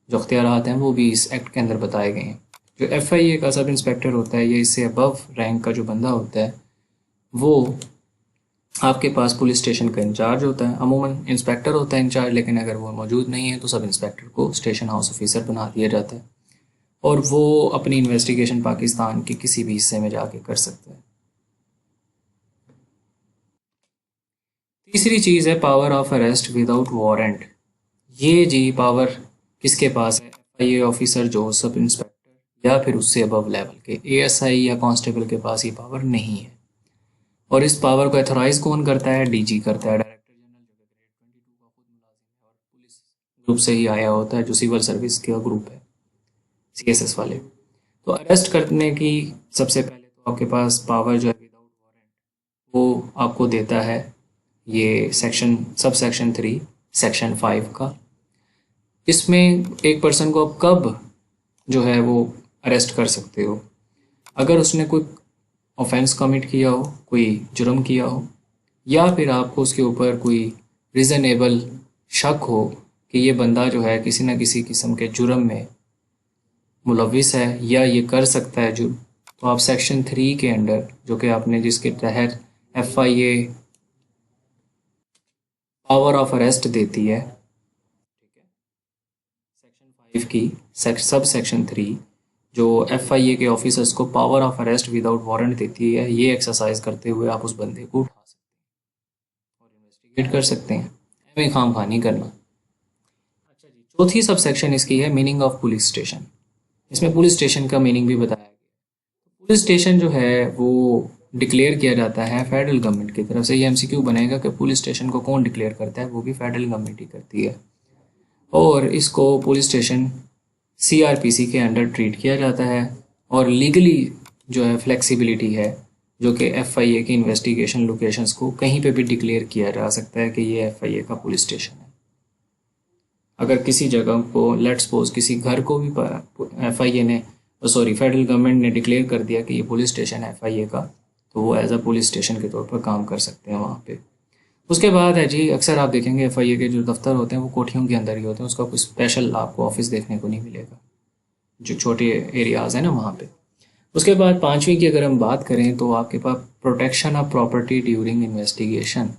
जो अख्तियारात हैं वो भी इस एक्ट के अंदर बताए गए हैं। जो FIA का सब इंस्पेक्टर होता है, ये इससे अबव रैंक का जो बंदा होता है, वो आपके पास पुलिस स्टेशन का इंचार्ज होता है, अमूमन इंस्पेक्टर होता है इंचार्ज, लेकिन अगर वो मौजूद नहीं है तो सब इंस्पेक्टर को स्टेशन हाउस ऑफिसर बना दिया जाता है और वो अपनी इन्वेस्टिगेशन पाकिस्तान के किसी भी हिस्से में जाके कर सकता है। तीसरी चीज़ है power of arrest without warrant. ये जी पावर किसके पास है? एफआईए ऑफिसर जो सब इंस्पेक्टर या फिर उससे अबव लेवल के एएसआई या कांस्टेबल के पास ये पावर नहीं है। और इस पावर को एथोराइज कौन करता है? डीजी करता है, डायरेक्टर जनरल, जो कि ग्रेड 22 का खुद मुलाजिम है और पुलिस ग्रुप से ही आया होता है, जो सिविल सर्विस का ग्रुप है, सीएसएस वाले। तो अरेस्ट करने की सबसे पहले तो आपके पास पावर जो है विदाउट वारंट वो आपको देता है ये सेक्शन सब सेक्शन 3 सेक्शन 5 का। इसमें एक पर्सन को आप कब जो है वो अरेस्ट कर सकते हो? अगर उसने कोई ऑफेंस कमिट किया हो, कोई जुर्म किया हो, या फिर आपको उसके ऊपर कोई रीज़नेबल शक हो कि ये बंदा जो है किसी न किसी किस्म के जुर्म में मुलविस है या ये कर सकता है जुर्म, तो आप सेक्शन 3 के अंडर, जो कि आपने जिसके तहत एफआईए पावर ऑफ अरेस्ट देती है, ठीक है, सेक्शन 5 की सब सेक्शन 3 जो एफआईए के ऑफिसर्स को power of arrest without warrant देती है, ये एक्सरसाइज करते हुए आप उस बंदे को उठा सकते हैं और इन्वेस्टिगेट कर सकते हैं, हमें खाम खा नहीं करना। अच्छा जी, चौथी सब सेक्शन इसकी है मीनिंग ऑफ पुलिस स्टेशन। इसमें पुलिस स्टेशन का मीनिंग भी बताया गया। पुलिस स्टेशन जो है वो डिक्लेयर किया जाता है फेडरल गवर्नमेंट की तरफ से। ये एमसीक्यू बनेगा कि पुलिस स्टेशन को कौन डिक्लेयर करता है? वो भी फेडरल गवर्नमेंट ही करती है। और इसको पुलिस स्टेशन सीआरपीसी के अंडर ट्रीट किया जाता है और लीगली जो है फ्लेक्सिबिलिटी है, जो कि एफआईए की इन्वेस्टिगेशन लोकेशंस को कहीं पे भी डिक्लेयर किया जा सकता है कि ये एफआईए का पुलिस स्टेशन है। अगर किसी जगह को लेट्स सपोज किसी घर को भी एफआईए ने फेडरल गवर्नमेंट ने डिक्लेयर कर दिया कि ये पुलिस स्टेशन है एफआईए का, तो वो एज अ पुलिस स्टेशन के तौर पर काम कर सकते हैं वहाँ पे। उसके बाद है जी, अक्सर आप देखेंगे एफआईए के जो दफ्तर होते हैं वो कोठियों के अंदर ही होते हैं, उसका कोई स्पेशल आपको ऑफिस देखने को नहीं मिलेगा, जो छोटे एरियाज़ हैं ना वहाँ पे। उसके बाद पाँचवीं की अगर हम बात करें तो आपके पास protection of property during investigation,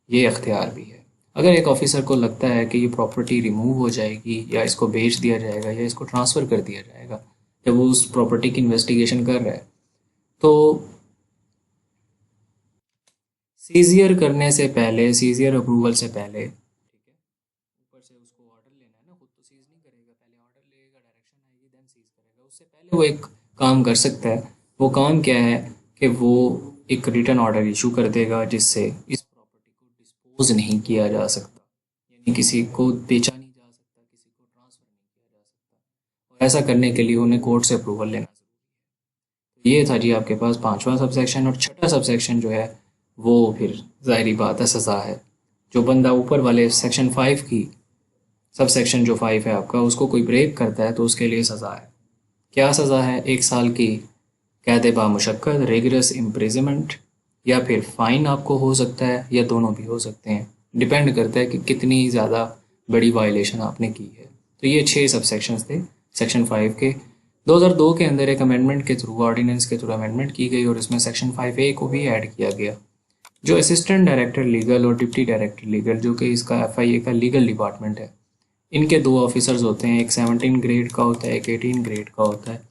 ये अख्तियार भी है। अगर एक ऑफिसर को लगता है कि ये प्रॉपर्टी रिमूव हो जाएगी या इसको बेच दिया जाएगा या इसको ट्रांसफ़र कर दिया जाएगा, जब वो उस प्रॉपर्टी की इन्वेस्टिगेशन कर रहा है, तो सीजियर करने से पहले, सीजियर अप्रूवल से पहले, ठीक है, ऊपर से उसको ऑर्डर लेना है ना, खुद तो सीज नहीं करेगा, पहले ऑर्डर लेगा, डायरेक्शन आएगी, देन सीज करेगा। उससे पहले वो एक काम कर सकता है। वो काम क्या है कि वो एक रिटर्न ऑर्डर इशू कर देगा जिससे इस प्रॉपर्टी को डिस्पोज नहीं किया जा सकता, यानी किसी को बेचा नहीं जा सकता, किसी को ट्रांसफ़र नहीं किया जा सकता। और ऐसा करने के लिए उन्हें कोर्ट से अप्रूवल लेना जरूरी है। ये था जी आपके पास पांचवा सब सेक्शन। और छठा सब सेक्शन जो है वो फिर ज़ाहिरी बात है सज़ा है। जो बंदा ऊपर वाले सेक्शन 5 की सब सेक्शन जो 5 है आपका, उसको कोई ब्रेक करता है तो उसके लिए सज़ा है। क्या सज़ा है? 1 साल की कैद बामुशक्कत, रेगुलस इम्प्रिजनमेंट, या फिर फ़ाइन आपको हो सकता है, या दोनों भी हो सकते हैं, डिपेंड करता है कि कितनी ज़्यादा बड़ी वायलेशन आपने की है। तो ये 6 सब सेक्शंस थे सेक्शन 5 के। 2002 के अंदर एक अमेंडमेंट के थ्रू, ऑर्डिनेंस के थ्रू अमेंडमेंट की गई और इसमें सेक्शन 5A को भी ऐड किया गया। जो असिस्टेंट डायरेक्टर लीगल और डिप्टी डायरेक्टर लीगल, जो कि इसका एफआईए का लीगल डिपार्टमेंट है, इनके 2 ऑफिसर्स होते हैं, एक 17 ग्रेड का होता है, एक 18 ग्रेड का होता है।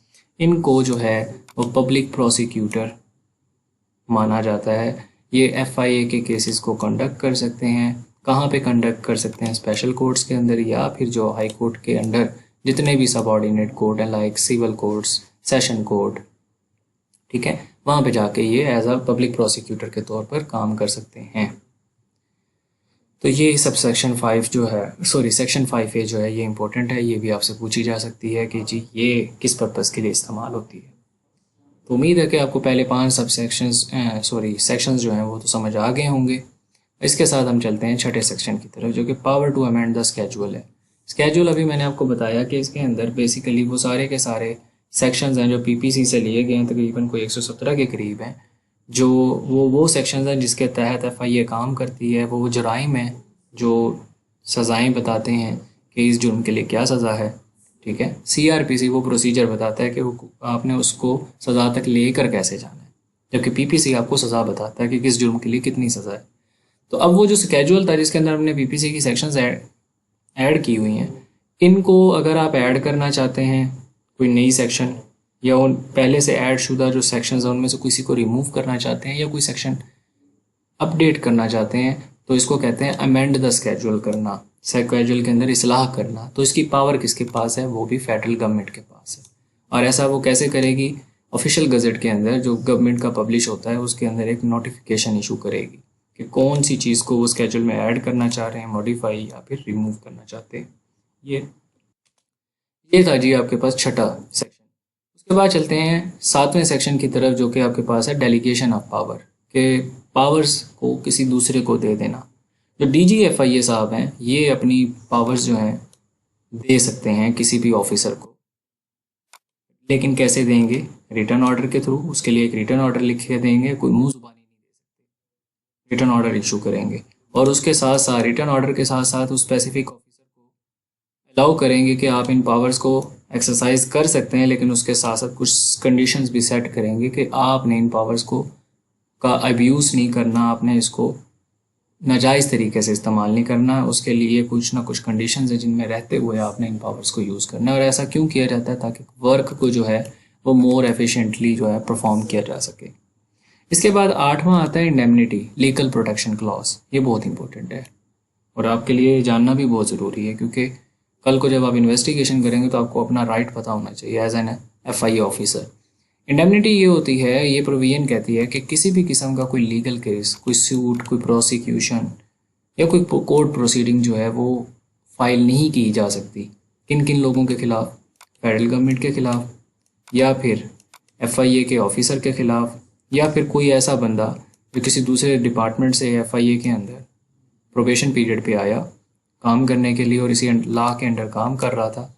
इनको जो है वो पब्लिक प्रोसिक्यूटर माना जाता है। ये एफआईए के केसेस को कंडक्ट कर सकते हैं। कहाँ पे कंडक्ट कर सकते हैं? स्पेशल कोर्ट्स के अंदर, या फिर जो हाई कोर्ट के अंडर जितने भी सब ऑर्डिनेट कोर्ट हैं, like civil courts, session court, ठीक है, वहाँ पे जाके ये एज अ पब्लिक प्रोसिक्यूटर के तौर पर काम कर सकते हैं। तो ये सब सेक्शन 5 जो है, सेक्शन 5A जो है, ये इंपॉर्टेंट है। ये भी आपसे पूछी जा सकती है कि जी ये किस पर्पज़ के लिए इस्तेमाल होती है। तो उम्मीद है कि आपको पहले 5 सब सेक्शंस जो हैं वो तो समझ आ गए होंगे। इसके साथ हम चलते हैं छठे सेक्शन की तरफ, जो कि power to amend the schedule है। स्केड्यूल अभी मैंने आपको बताया कि इसके अंदर बेसिकली वो सारे के सारे सेक्शंस हैं जो पीपीसी से लिए गए हैं, तकरीबन कोई 117 के करीब हैं, जो वो सेक्शंस हैं जिसके तहत एफआईए काम करती है। वो जराइम हैं जो सज़ाएं बताते हैं कि इस जुर्म के लिए क्या सज़ा है, ठीक है। सीआरपीसी वो प्रोसीजर बताता है कि वो आपने उसको सज़ा तक लेकर कैसे जाना है। जबकि पीपीसी आपको सज़ा बताता है कि किस जुर्म के लिए कितनी सज़ा है। तो अब वो जो स्केड्यूल था जिसके अंदर हमने पीपीसी की सेक्शंस ऐड की हुई हैं, इनको अगर आप ऐड करना चाहते हैं कोई नई सेक्शन, या उन पहले से ऐड शुदा जो सेक्शंस हैं उनमें से किसी को रिमूव करना चाहते हैं, या कोई सेक्शन अपडेट करना चाहते हैं, तो इसको कहते हैं अमेंड द स्केड्यूल करना, स्केड्यूल के अंदर इस्लाह करना। तो इसकी पावर किसके पास है? वो भी फेडरल गवर्नमेंट के पास है। और ऐसा वो कैसे करेगी? ऑफिशियल गज़ट के अंदर जो गवर्नमेंट का पब्लिश होता है उसके अंदर एक नोटिफिकेशन इशू करेगी कि कौन सी चीज़ को वो स्केड्यूल में ऐड करना चाह रहे हैं, मॉडिफाई या फिर रिमूव करना चाहते हैं। ये था जी आपके पास छठा सेक्शन। उसके बाद चलते हैं सातवें सेक्शन की तरफ, जो कि आपके पास है डेलीगेशन ऑफ पावर, के पावर्स को किसी दूसरे को दे देना। जो DGFIA साहब हैं ये अपनी पावर्स जो हैं दे सकते हैं किसी भी ऑफिसर को, लेकिन कैसे देंगे? रिटर्न ऑर्डर के थ्रू। उसके लिए एक रिटर्न ऑर्डर लिख के देंगे, कोई मुंह जुबानी नहीं दे सकते, रिटर्न ऑर्डर इशू करेंगे। और उसके साथ साथ रिटर्न ऑर्डर के साथ साथ उस स्पेसिफिक ऑफिसर को अलाउ करेंगे कि आप इन पावर्स को एक्सरसाइज कर सकते हैं, लेकिन उसके साथ साथ कुछ कंडीशंस भी सेट करेंगे कि आपने इन पावर्स को का अब्यूज़ नहीं करना, आपने इसको नाजायज़ तरीके से इस्तेमाल नहीं करना है। उसके लिए कुछ ना कुछ कंडीशंस हैं जिनमें रहते हुए आपने इन पावर्स को यूज़ करना है। और ऐसा क्यों किया जाता है? ताकि वर्क को जो है वो मोर एफिशिएंटली जो है परफॉर्म किया जा सके। इसके बाद आठवां आता है इंडेमनिटी, लीगल प्रोटेक्शन क्लॉज। ये बहुत इंपॉर्टेंट है और आपके लिए जानना भी बहुत ज़रूरी है, क्योंकि कल को जब आप इन्वेस्टिगेशन करेंगे तो आपको अपना राइट पता होना चाहिए as an FIA officer. Indemnity ये होती है, ये प्रोविजन कहती है कि किसी भी किस्म का कोई लीगल केस, कोई सूट, कोई प्रोसिक्यूशन या कोई कोर्ट प्रोसीडिंग जो है वो फाइल नहीं की जा सकती। किन किन लोगों के खिलाफ? फेडरल गवर्नमेंट के खिलाफ, या फिर FIA के ऑफिसर के खिलाफ, या फिर कोई ऐसा बंदा जो किसी दूसरे डिपार्टमेंट से FIA के अंदर प्रोबेशन पीरियड पे आया काम करने के लिए और इसी लॉ के अंडर काम कर रहा था,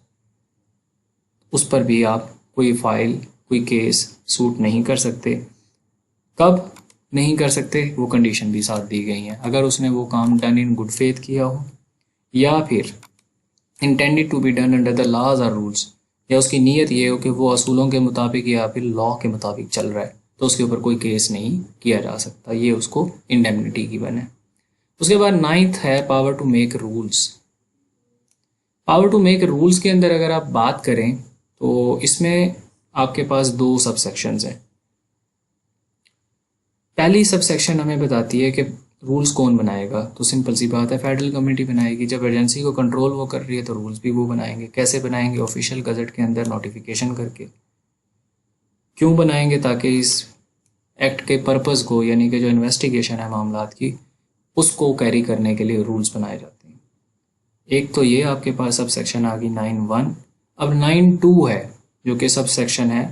उस पर भी आप कोई फाइल, कोई केस, सूट नहीं कर सकते। कब नहीं कर सकते? वो कंडीशन भी साथ दी गई हैं। अगर उसने वो काम डन इन गुड फेथ किया हो, या फिर intended to be done under the laws और रूल्स, या उसकी नीयत ये हो कि वो असूलों के मुताबिक या फिर लॉ के मुताबिक चल रहा है, तो उसके ऊपर कोई केस नहीं किया जा सकता। ये उसको इंडेमनिटी गिवन है। उसके बाद नाइन्थ है power to make rules. Power to make rules के अंदर अगर आप बात करें तो इसमें आपके पास दो सब सेक्शंस हैं। पहली सब सेक्शन हमें बताती है कि रूल्स कौन बनाएगा, तो सिंपल सी बात है, फेडरल गवर्नमेंट ही बनाएगी। जब एजेंसी को कंट्रोल वो कर रही है तो रूल्स भी वो बनाएंगे। कैसे बनाएंगे? ऑफिशियल गजट के अंदर नोटिफिकेशन करके। क्यों बनाएंगे? ताकि इस एक्ट के पर्पस को, यानी कि जो इन्वेस्टिगेशन है मामलात की, उसको कैरी करने के लिए रूल्स बनाए जाते हैं। एक तो ये आपके पास सब सेक्शन आ गई 9(1). अब 9(2) है जो कि सब सेक्शन है,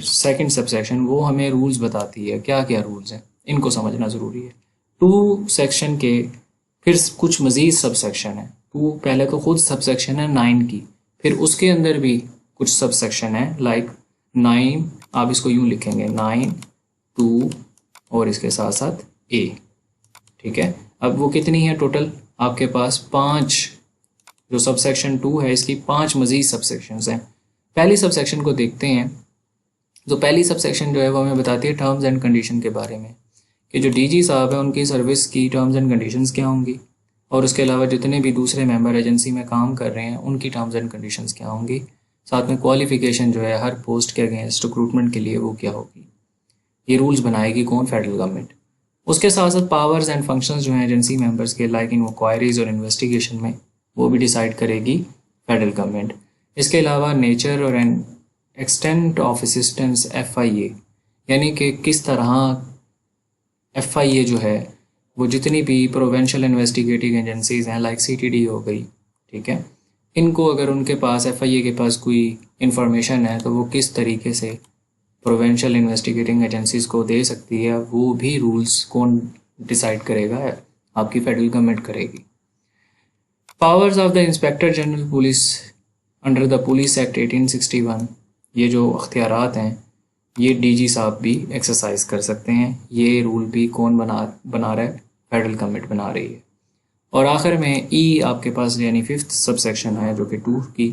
सेकेंड सब सेक्शन, वो हमें रूल्स बताती है क्या क्या रूल्स हैं, इनको समझना ज़रूरी है। 2 सेक्शन के फिर कुछ मज़ीद सब सेक्शन है। 2 पहले तो खुद सब सेक्शन है 9 की, फिर उसके अंदर भी कुछ सब सेक्शन है, लाइक 9, आप इसको यूँ लिखेंगे 9, 2 और इसके साथ साथ A। ठीक है, अब वो कितनी है टोटल? आपके पास 5, जो सब सेक्शन 2 है इसकी 5 मज़ीद सब सेक्शंस हैं। पहली सब सेक्शन को देखते हैं। तो पहली सब सेक्शन जो है वो हमें बताती है टर्म्स एंड कंडीशन के बारे में, कि जो DG साहब है उनकी सर्विस की टर्म्स एंड कंडीशंस क्या होंगी, और उसके अलावा जितने भी दूसरे मेंबर एजेंसी में काम कर रहे हैं उनकी टर्म्स एंड कंडीशंस क्या होंगी। साथ में क्वालिफिकेशन जो है हर पोस्ट के अगेंस्ट रिक्रूटमेंट के लिए वो क्या होगी। ये रूल्स बनाएगी कौन? Federal government. उसके साथ साथ पावर्स एंड फंक्शंस जो हैं एजेंसी मेंबर्स के, लाइक इन इंक्वायरीज और इन्वेस्टिगेशन में, वो भी डिसाइड करेगी फेडरल गवर्नमेंट। इसके अलावा नेचर और एक्सटेंट ऑफ असिस्टेंस FIA, यानी कि किस तरह FIA जो है वो जितनी भी प्रोवेंशियल इन्वेस्टिगेटिव एजेंसीज़ हैं, लाइक CTD हो गई, ठीक है, इनको अगर उनके पास FIA के पास कोई इंफॉर्मेशन है तो वो किस तरीके से प्रोवेंशियल इन्वेस्टिगेटिंग एजेंसीज़ को दे सकती है, वो भी रूल्स कौन डिसाइड करेगा? आपकी फेडरल गवर्नमेंट करेगी। Powers of the inspector general police under the police act 1861, ये जो अख्तियारात हैं ये DG साहब भी एक्सरसाइज कर सकते हैं। ये रूल भी कौन बना रहा है? फेडरल गवर्नमेंट बना रही है। और आखिर में E आपके पास यानी 5th सब सेक्शन है जो कि 2 की,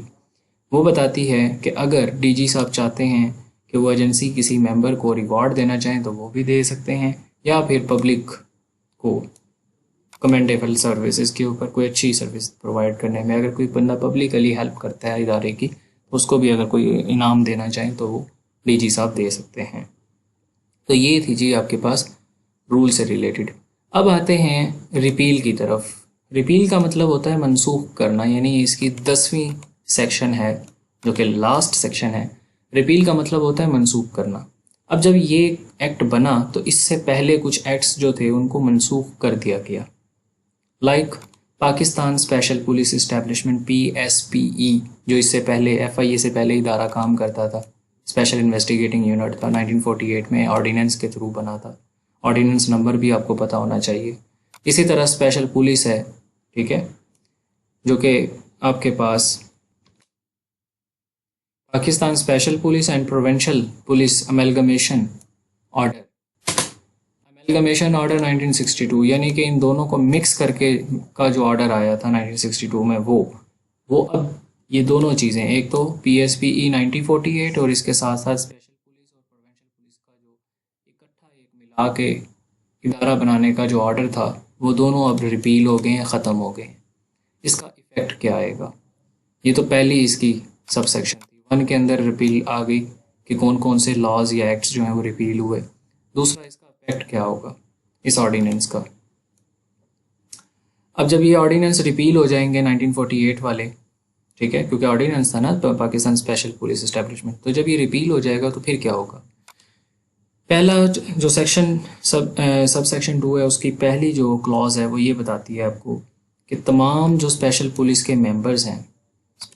वो बताती है कि अगर DG साहब चाहते हैं कि वो एजेंसी किसी मेंबर को रिवॉर्ड देना चाहें तो वो भी दे सकते हैं, या फिर पब्लिक को कमेंडेबल सर्विसेज के ऊपर कोई अच्छी सर्विस प्रोवाइड करने में, अगर कोई बंदा पब्लिकली हेल्प करता है इदारे की, तो उसको भी अगर कोई इनाम देना चाहें तो वो डीजी साहब दे सकते हैं। तो ये थी जी आपके पास रूल से रिलेटेड। अब आते हैं रिपील की तरफ। रिपील का मतलब होता है मनसूख करना, यानी इसकी 10वीं सेक्शन है जो कि लास्ट सेक्शन है। रिपील का मतलब होता है मनसूख करना। अब जब ये एक्ट बना तो इससे पहले कुछ एक्ट्स जो थे उनको मनसूख कर दिया गया, like Pakistan special police establishment PSPE, जो इससे पहले FIA से पहले इदारा काम करता था, स्पेशल इन्वेस्टिगेटिंग यूनिट था, 1948 में ऑर्डिनेंस के थ्रू बना था। ऑर्डिनेंस नंबर भी आपको पता होना चाहिए। इसी तरह स्पेशल पुलिस है, ठीक है, जो कि आपके पास Pakistan special police and provincial police amalgamation order, amalgamation order 1962, यानी कि इन दोनों को मिक्स करके का जो ऑर्डर आया था 1962 में, वो अब ये दोनों चीज़ें, एक तो PSPE 1948 और इसके साथ साथ स्पेशल पुलिस और प्रोविंशियल पुलिस का जो इकट्ठा एक मिला के इदारा बनाने का जो ऑर्डर था, वो दोनों अब रिपील हो गए हैं, ख़त्म हो गए हैं। इसका इफ़ेक्ट क्या आएगा? ये तो पहली इसकी सब सेक्शन थी, 1 के अंदर रिपील आ गई कि कौन कौन से लॉज या एक्ट्स जो हैं वो रिपील हुए। दूसरा, इसका इफेक्ट क्या होगा इस ऑर्डिनेंस का? अब जब ये ऑर्डिनेंस रिपील हो जाएंगे 1948 वाले, ठीक है, क्योंकि ऑर्डिनेंस था ना तो पाकिस्तान स्पेशल पुलिस एस्टेब्लिशमेंट, तो जब ये रिपील हो जाएगा तो फिर क्या होगा? पहला जो सेक्शन सब सेक्शन 2 है, उसकी पहली जो क्लॉज है वो ये बताती है आपको कि तमाम जो स्पेशल पुलिस के मेंबर्स हैं,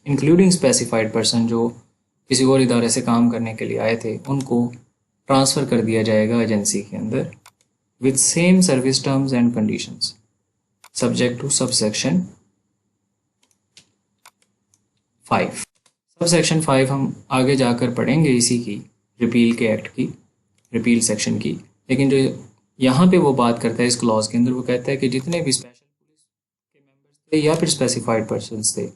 इंक्लूडिंग स्पेसिफाइड पर्सन जो किसी और इदारे से काम करने के लिए आए थे, उनको ट्रांसफ़र कर दिया जाएगा एजेंसी के अंदर with same service terms and conditions subject to sub section 5। Sub section 5 हम आगे जाकर पढ़ेंगे इसी की, रिपील के एक्ट की, रिपील सेक्शन की। लेकिन जो यहाँ पे वो बात करता है इस क्लॉज के अंदर, वो कहता है कि जितने भी स्पेशल पुलिस के मेंबर्स थे या फिर स्पेसिफाइड पर्सन्स थे,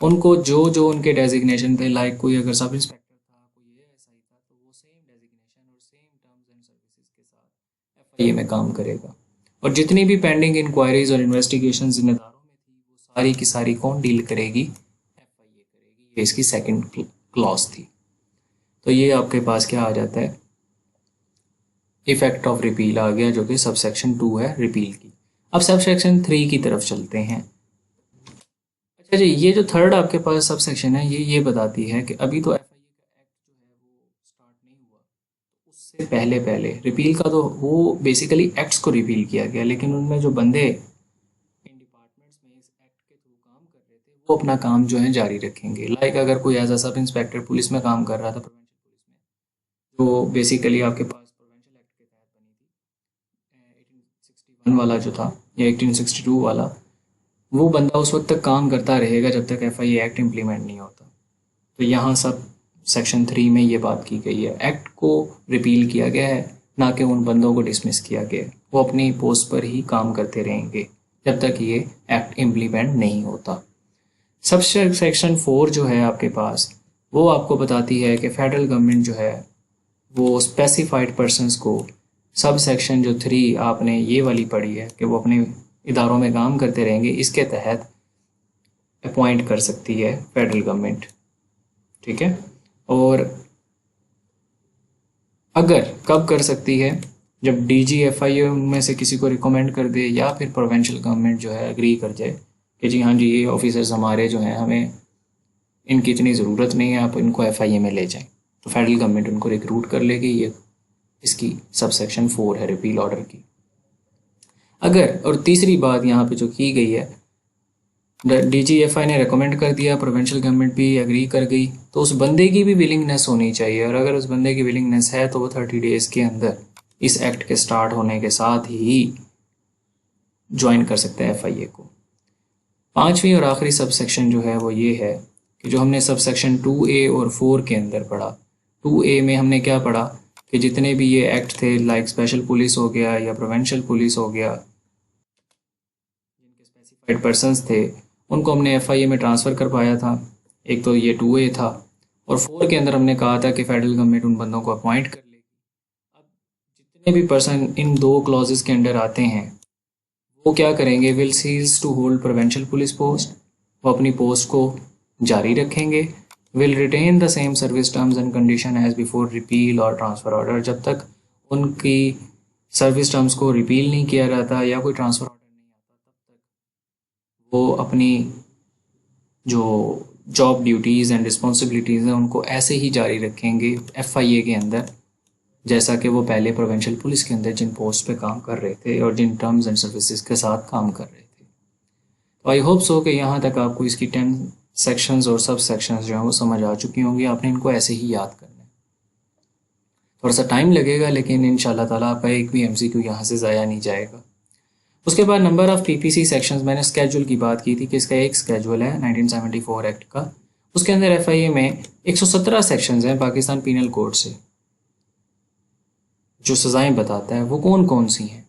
उनको जो जो उनके डेजिग्नेशन थे, लाइक कोई अगर सब इंस्पेक्टर था, कोई ASI था, तो वो सेम डेजिग्नेशन और सेम टर्म्स एंड सर्विसेज के साथ FIA में काम करेगा। और जितनी भी पेंडिंग इंक्वायरीज और इन्वेस्टिगेशंस इन इदारों में थी, वो सारी की सारी कौन डील करेगी? FIA करेगी। ये इसकी सेकंड क्लॉज थी। तो ये आपके पास क्या आ जाता है? इफेक्ट ऑफ रिपील आ गया, जो कि सब सेक्शन 2 है रिपील की। अब सब सेक्शन 3 की तरफ चलते हैं। अच्छा जी, ये जो थर्ड आपके पास सब सेक्शन है, ये बताती है कि अभी तो FIA का एक्ट जो है वो स्टार्ट नहीं हुआ, उससे पहले पहले रिपील का तो वो बेसिकली एक्ट्स को रिपील किया गया, लेकिन उनमें जो बंदे इन डिपार्टमेंट्स में इस एक्ट के थ्रू काम कर रहे थे, वो अपना काम जो है जारी रखेंगे। लाइक अगर कोई as a sub inspector police में काम कर रहा था, प्रोविंशियल पुलिस में, जो बेसिकली आपके पास प्रोविंशियल एक्ट के तहत बनी थी, 1861 वाला जो था या 1862 वाला, वो बंदा उस वक्त तक काम करता रहेगा जब तक FIA एक्ट इम्प्लीमेंट नहीं होता। तो यहाँ सब सेक्शन 3 में ये बात की गई है, एक्ट को रिपील किया गया है, ना कि उन बंदों को डिसमिस किया गया है। वो अपनी पोस्ट पर ही काम करते रहेंगे जब तक ये एक्ट इम्प्लीमेंट नहीं होता। सब सेक्शन 4 जो है आपके पास, वो आपको बताती है कि फेडरल गवर्नमेंट जो है वो स्पेसिफाइड पर्सनस को, सब सेक्शन जो 3 आपने ये वाली पढ़ी है कि वो अपने इदारों में काम करते रहेंगे, इसके तहत अपॉइंट कर सकती है फेडरल गवर्नमेंट, ठीक है। और अगर कब कर सकती है? जब DG FIA उनमें से किसी को रिकमेंड कर दे, या फिर प्रोविंशियल गवर्नमेंट जो है एग्री कर जाए कि जी हाँ जी, ये ऑफिसर्स हमारे जो हैं, हमें इनकी इतनी ज़रूरत नहीं है, आप इनको FIA में ले जाएं, तो फेडरल गवर्नमेंट उनको रिक्रूट कर लेगी। ये इसकी सब सेक्शन 4 है रिपील ऑर्डर की। अगर, और तीसरी बात यहाँ पे जो की गई है, DGFI ने रिकमेंड कर दिया, प्रोविंशियल गवर्नमेंट भी एग्री कर गई, तो उस बंदे की भी विलिंगनेस होनी चाहिए। और अगर उस बंदे की विलिंगनेस है तो वो 30 डेज के अंदर इस एक्ट के स्टार्ट होने के साथ ही ज्वाइन कर सकता है FIA को। 5वीं और आखिरी सब सेक्शन जो है वो ये है कि जो हमने सब सेक्शन 2A और 4 के अंदर पढ़ा, 2A में हमने क्या पढ़ा कि जितने भी ये एक्ट थे, लाइक स्पेशल पुलिस हो गया या प्रोविंशियल पुलिस हो गया, जिनके स्पेसिफाइड पर्सन्स थे, उनको हमने FIA में ट्रांसफ़र कर पाया था। एक तो ये 2A था। और 4 के अंदर हमने कहा था कि फेडरल गवर्नमेंट उन बंदों को अपॉइंट कर लेगी। अब जितने भी पर्सन इन 2 क्लॉजेस के अंडर आते हैं वो क्या करेंगे, will cease to hold provincial police post, वो अपनी पोस्ट को जारी रखेंगे। Will retain the same service terms and condition as before repeal और ट्रांसफ़र ऑर्डर, जब तक उनकी सर्विस टर्म्स को रिपील नहीं किया जाता या कोई ट्रांसफ़र ऑर्डर नहीं आता तब तक वो अपनी जो जॉब ड्यूटीज़ एंड रिस्पॉन्सिबिलिटीज़ हैं उनको ऐसे ही जारी रखेंगे FIA के अंदर, जैसा कि वो पहले प्रोविंशियल पुलिस के अंदर जिन पोस्ट पे काम कर रहे थे और जिन टर्म्स एंड सर्विसेज के साथ काम कर रहे थे। तो आई होप सो कि यहाँ तक आपको इसकी 10 सेक्शंस और सब सेक्शंस जो हैं वो समझ आ चुकी होंगी। आपने इनको ऐसे ही याद करना है, थोड़ा सा टाइम लगेगा लेकिन इंशाल्लाह ताला आपका एक भी MCQ यहाँ से ज़ाया नहीं जाएगा। उसके बाद नंबर ऑफ़ PPC सेक्शंस, मैंने स्केड्यूल की बात की थी कि इसका एक स्केड्यूल है 1974 एक्ट का, उसके अंदर FIA में 117 सेक्शंस हैं पाकिस्तान पीनल कोड से जो सज़ाएं बताता है। वो कौन कौन सी हैं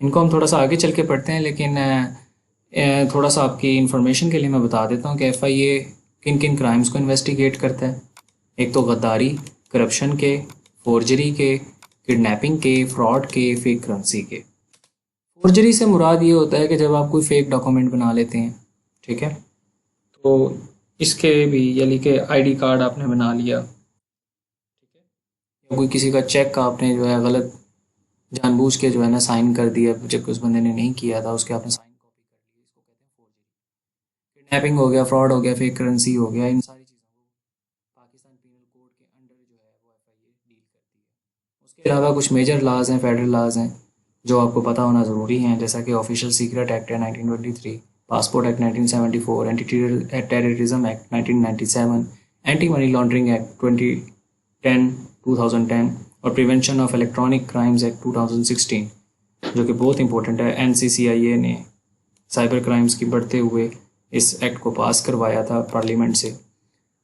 इनको हम थोड़ा सा आगे चल के पढ़ते हैं, लेकिन थोड़ा सा आपकी इन्फॉर्मेशन के लिए मैं बता देता हूँ कि FIA किन किन क्राइम्स को इन्वेस्टिगेट करता है। एक तो गद्दारी, करप्शन के, फोर्जरी के, किडनैपिंग के, फ्रॉड के, फेक करेंसी के। फोर्जरी से मुराद ये होता है कि जब आप कोई फेक डॉक्यूमेंट बना लेते हैं, ठीक है, तो इसके भी यानी कि ID कार्ड आपने बना लिया, ठीक है, या कोई किसी का चेक आपने जो है गलत जानबूझ के जो है ना साइन कर दिया जबकि उस बंदे ने नहीं किया था, उसके आपने साइन कॉपी कर ली, इसको कहते हैं फोर्जरी। किडनैपिंग हो गया, फ्रॉड हो गया, फेक करेंसी हो गया, इन सारी चीज़ों को पाकिस्तान पीनल कोड के अंडर जो है वो FIA डील करती है। उसके अलावा कुछ मेजर लाज हैं, फेडरल लाज हैं जो आपको पता होना ज़रूरी हैं, जैसा कि ऑफिशियल सीक्रेट एक्ट है 1923, passport act 1974, anti terrorism act 1997, anti money laundering act 2010 और prevention of electronic crimes act 2016 जो कि बहुत इंपॉर्टेंट है। NCCIA ने साइबर क्राइम्स की बढ़ते हुए इस एक्ट को पास करवाया था पार्लियामेंट से।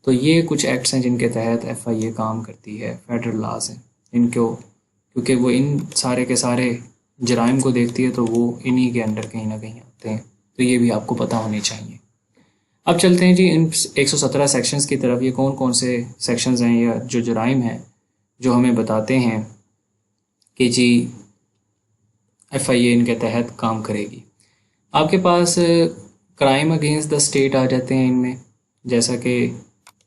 तो ये कुछ एक्ट्स हैं जिनके तहत FIA काम करती है, फेडरल लॉज हैं इनको, क्योंकि वो इन सारे के सारे जराइम को देखती है तो वो इन्हीं के अंडर कहीं ना कहीं आते हैं। तो ये भी आपको पता होने चाहिए। अब चलते हैं जी इन 117 सेक्शंस की तरफ। ये कौन कौन से सेक्शंस हैं या जो जराइम हैं जो हमें बताते हैं कि जी FIA इनके तहत काम करेगी। आपके पास क्राइम अगेंस्ट द स्टेट आ जाते हैं इनमें, जैसा कि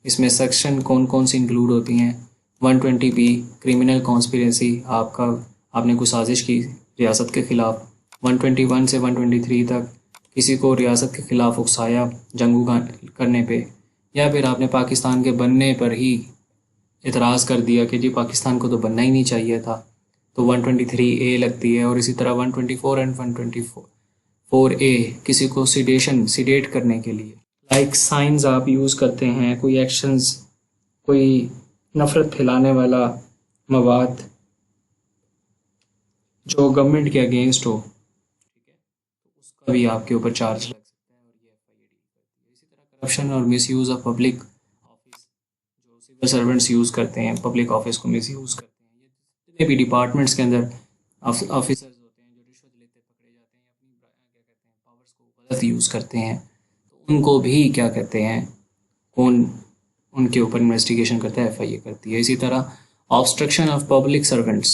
इसमें सेक्शन कौन कौन सी इंक्लूड होती हैं। 120B क्रिमिनल कॉन्स्पिरेसी, आपने कोई साजिश की रियासत के ख़िलाफ़। 121 से 123 तक किसी को रियासत के ख़िलाफ़ उकसाया जंगू करने पे, या फिर आपने पाकिस्तान के बनने पर ही इतराज़ कर दिया कि जी पाकिस्तान को तो बनना ही नहीं चाहिए था, तो 123A लगती है। और इसी तरह 124 एंड 124A किसी को सिडेट करने के लिए, लाइक साइंस आप यूज़ करते हैं, कोई एक्शंस, कोई नफ़रत फैलाने वाला मवाद जो गवर्नमेंट के अगेंस्ट हो, ठीक है, तो उसका भी आपके ऊपर चार्ज लग सकता है और ये FIA डील करती है। इसी तरह करप्शन और मिसयूज़ ऑफ पब्लिक ऑफिस, जो सिविल सर्वेंट्स यूज़ करते हैं, पब्लिक ऑफिस को मिसयूज़ करते हैं, ये जितने भी डिपार्टमेंट्स के अंदर ऑफिसर्स होते हैं जो रिश्वत लेते पकड़े जाते हैं, अपनी क्या कहते हैं पावर्स को गलत यूज़ करते हैं, तो उनको भी क्या कहते हैं, कौन उनके ऊपर इन्वेस्टिगेशन करता है, FIA करती है। इसी तरह ऑब्स्ट्रक्शन ऑफ पब्लिक सर्वेंट्स,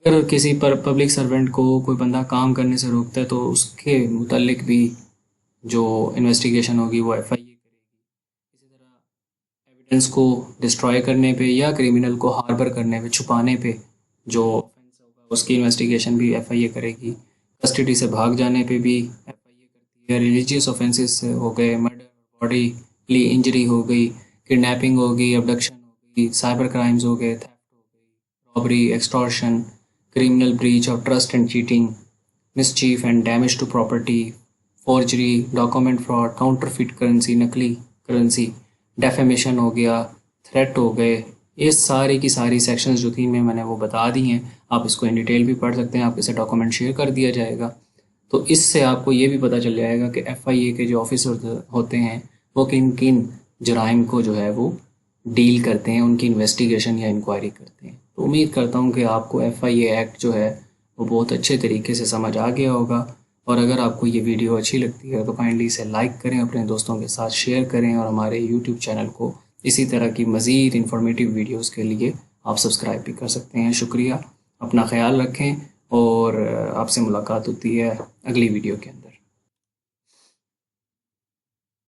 अगर किसी पर पब्लिक सर्वेंट को कोई बंदा काम करने से रोकता है तो उसके मुतालिक भी जो इन्वेस्टिगेशन होगी वो FIA करेगी। इसी तरह एविडेंस को डिस्ट्रॉय करने पे या क्रिमिनल को हार्बर करने पे, छुपाने पे जो ऑफेंस होगा उसकी इन्वेस्टिगेशन भी FIA करेगी। कस्टडी से भाग जाने पे भी FIA करती है। रिलीजियस ऑफेंसेस हो गए, मर्डर, बॉडीली इंजरी हो गई, किडनैपिंग हो गई, अबडक्शन हो गई, साइबर क्राइम्स हो गए, थेफ्ट हो गई, robbery, extortion, criminal breach of trust and cheating, mischief and damage to property, forgery, document fraud, counterfeit currency, नकली करेंसी, defamation हो गया, threat हो गए, ये सारी की सारी सेक्शंस जो थी मैंने वो बता दी हैं। आप इसको इन डिटेल भी पढ़ सकते हैं, आपके से डॉक्यूमेंट शेयर कर दिया जाएगा, तो इससे आपको ये भी पता चल जाएगा कि FIA के जो ऑफिसर होते हैं वो किन किन जराइम को जो है वो डील करते हैं, उनकी इन्वेस्टिगेशन या इंक्वायरी करते हैं। तो उम्मीद करता हूँ कि आपको FIA एक्ट जो है वो बहुत अच्छे तरीके से समझ आ गया होगा। और अगर आपको ये वीडियो अच्छी लगती है तो काइंडली इसे लाइक करें, अपने दोस्तों के साथ शेयर करें और हमारे यूट्यूब चैनल को इसी तरह की मज़ीद इन्फॉर्मेटिव वीडियोस के लिए आप सब्सक्राइब भी कर सकते हैं। शुक्रिया, अपना ख्याल रखें और आपसे मुलाकात होती है अगली वीडियो के अंदर।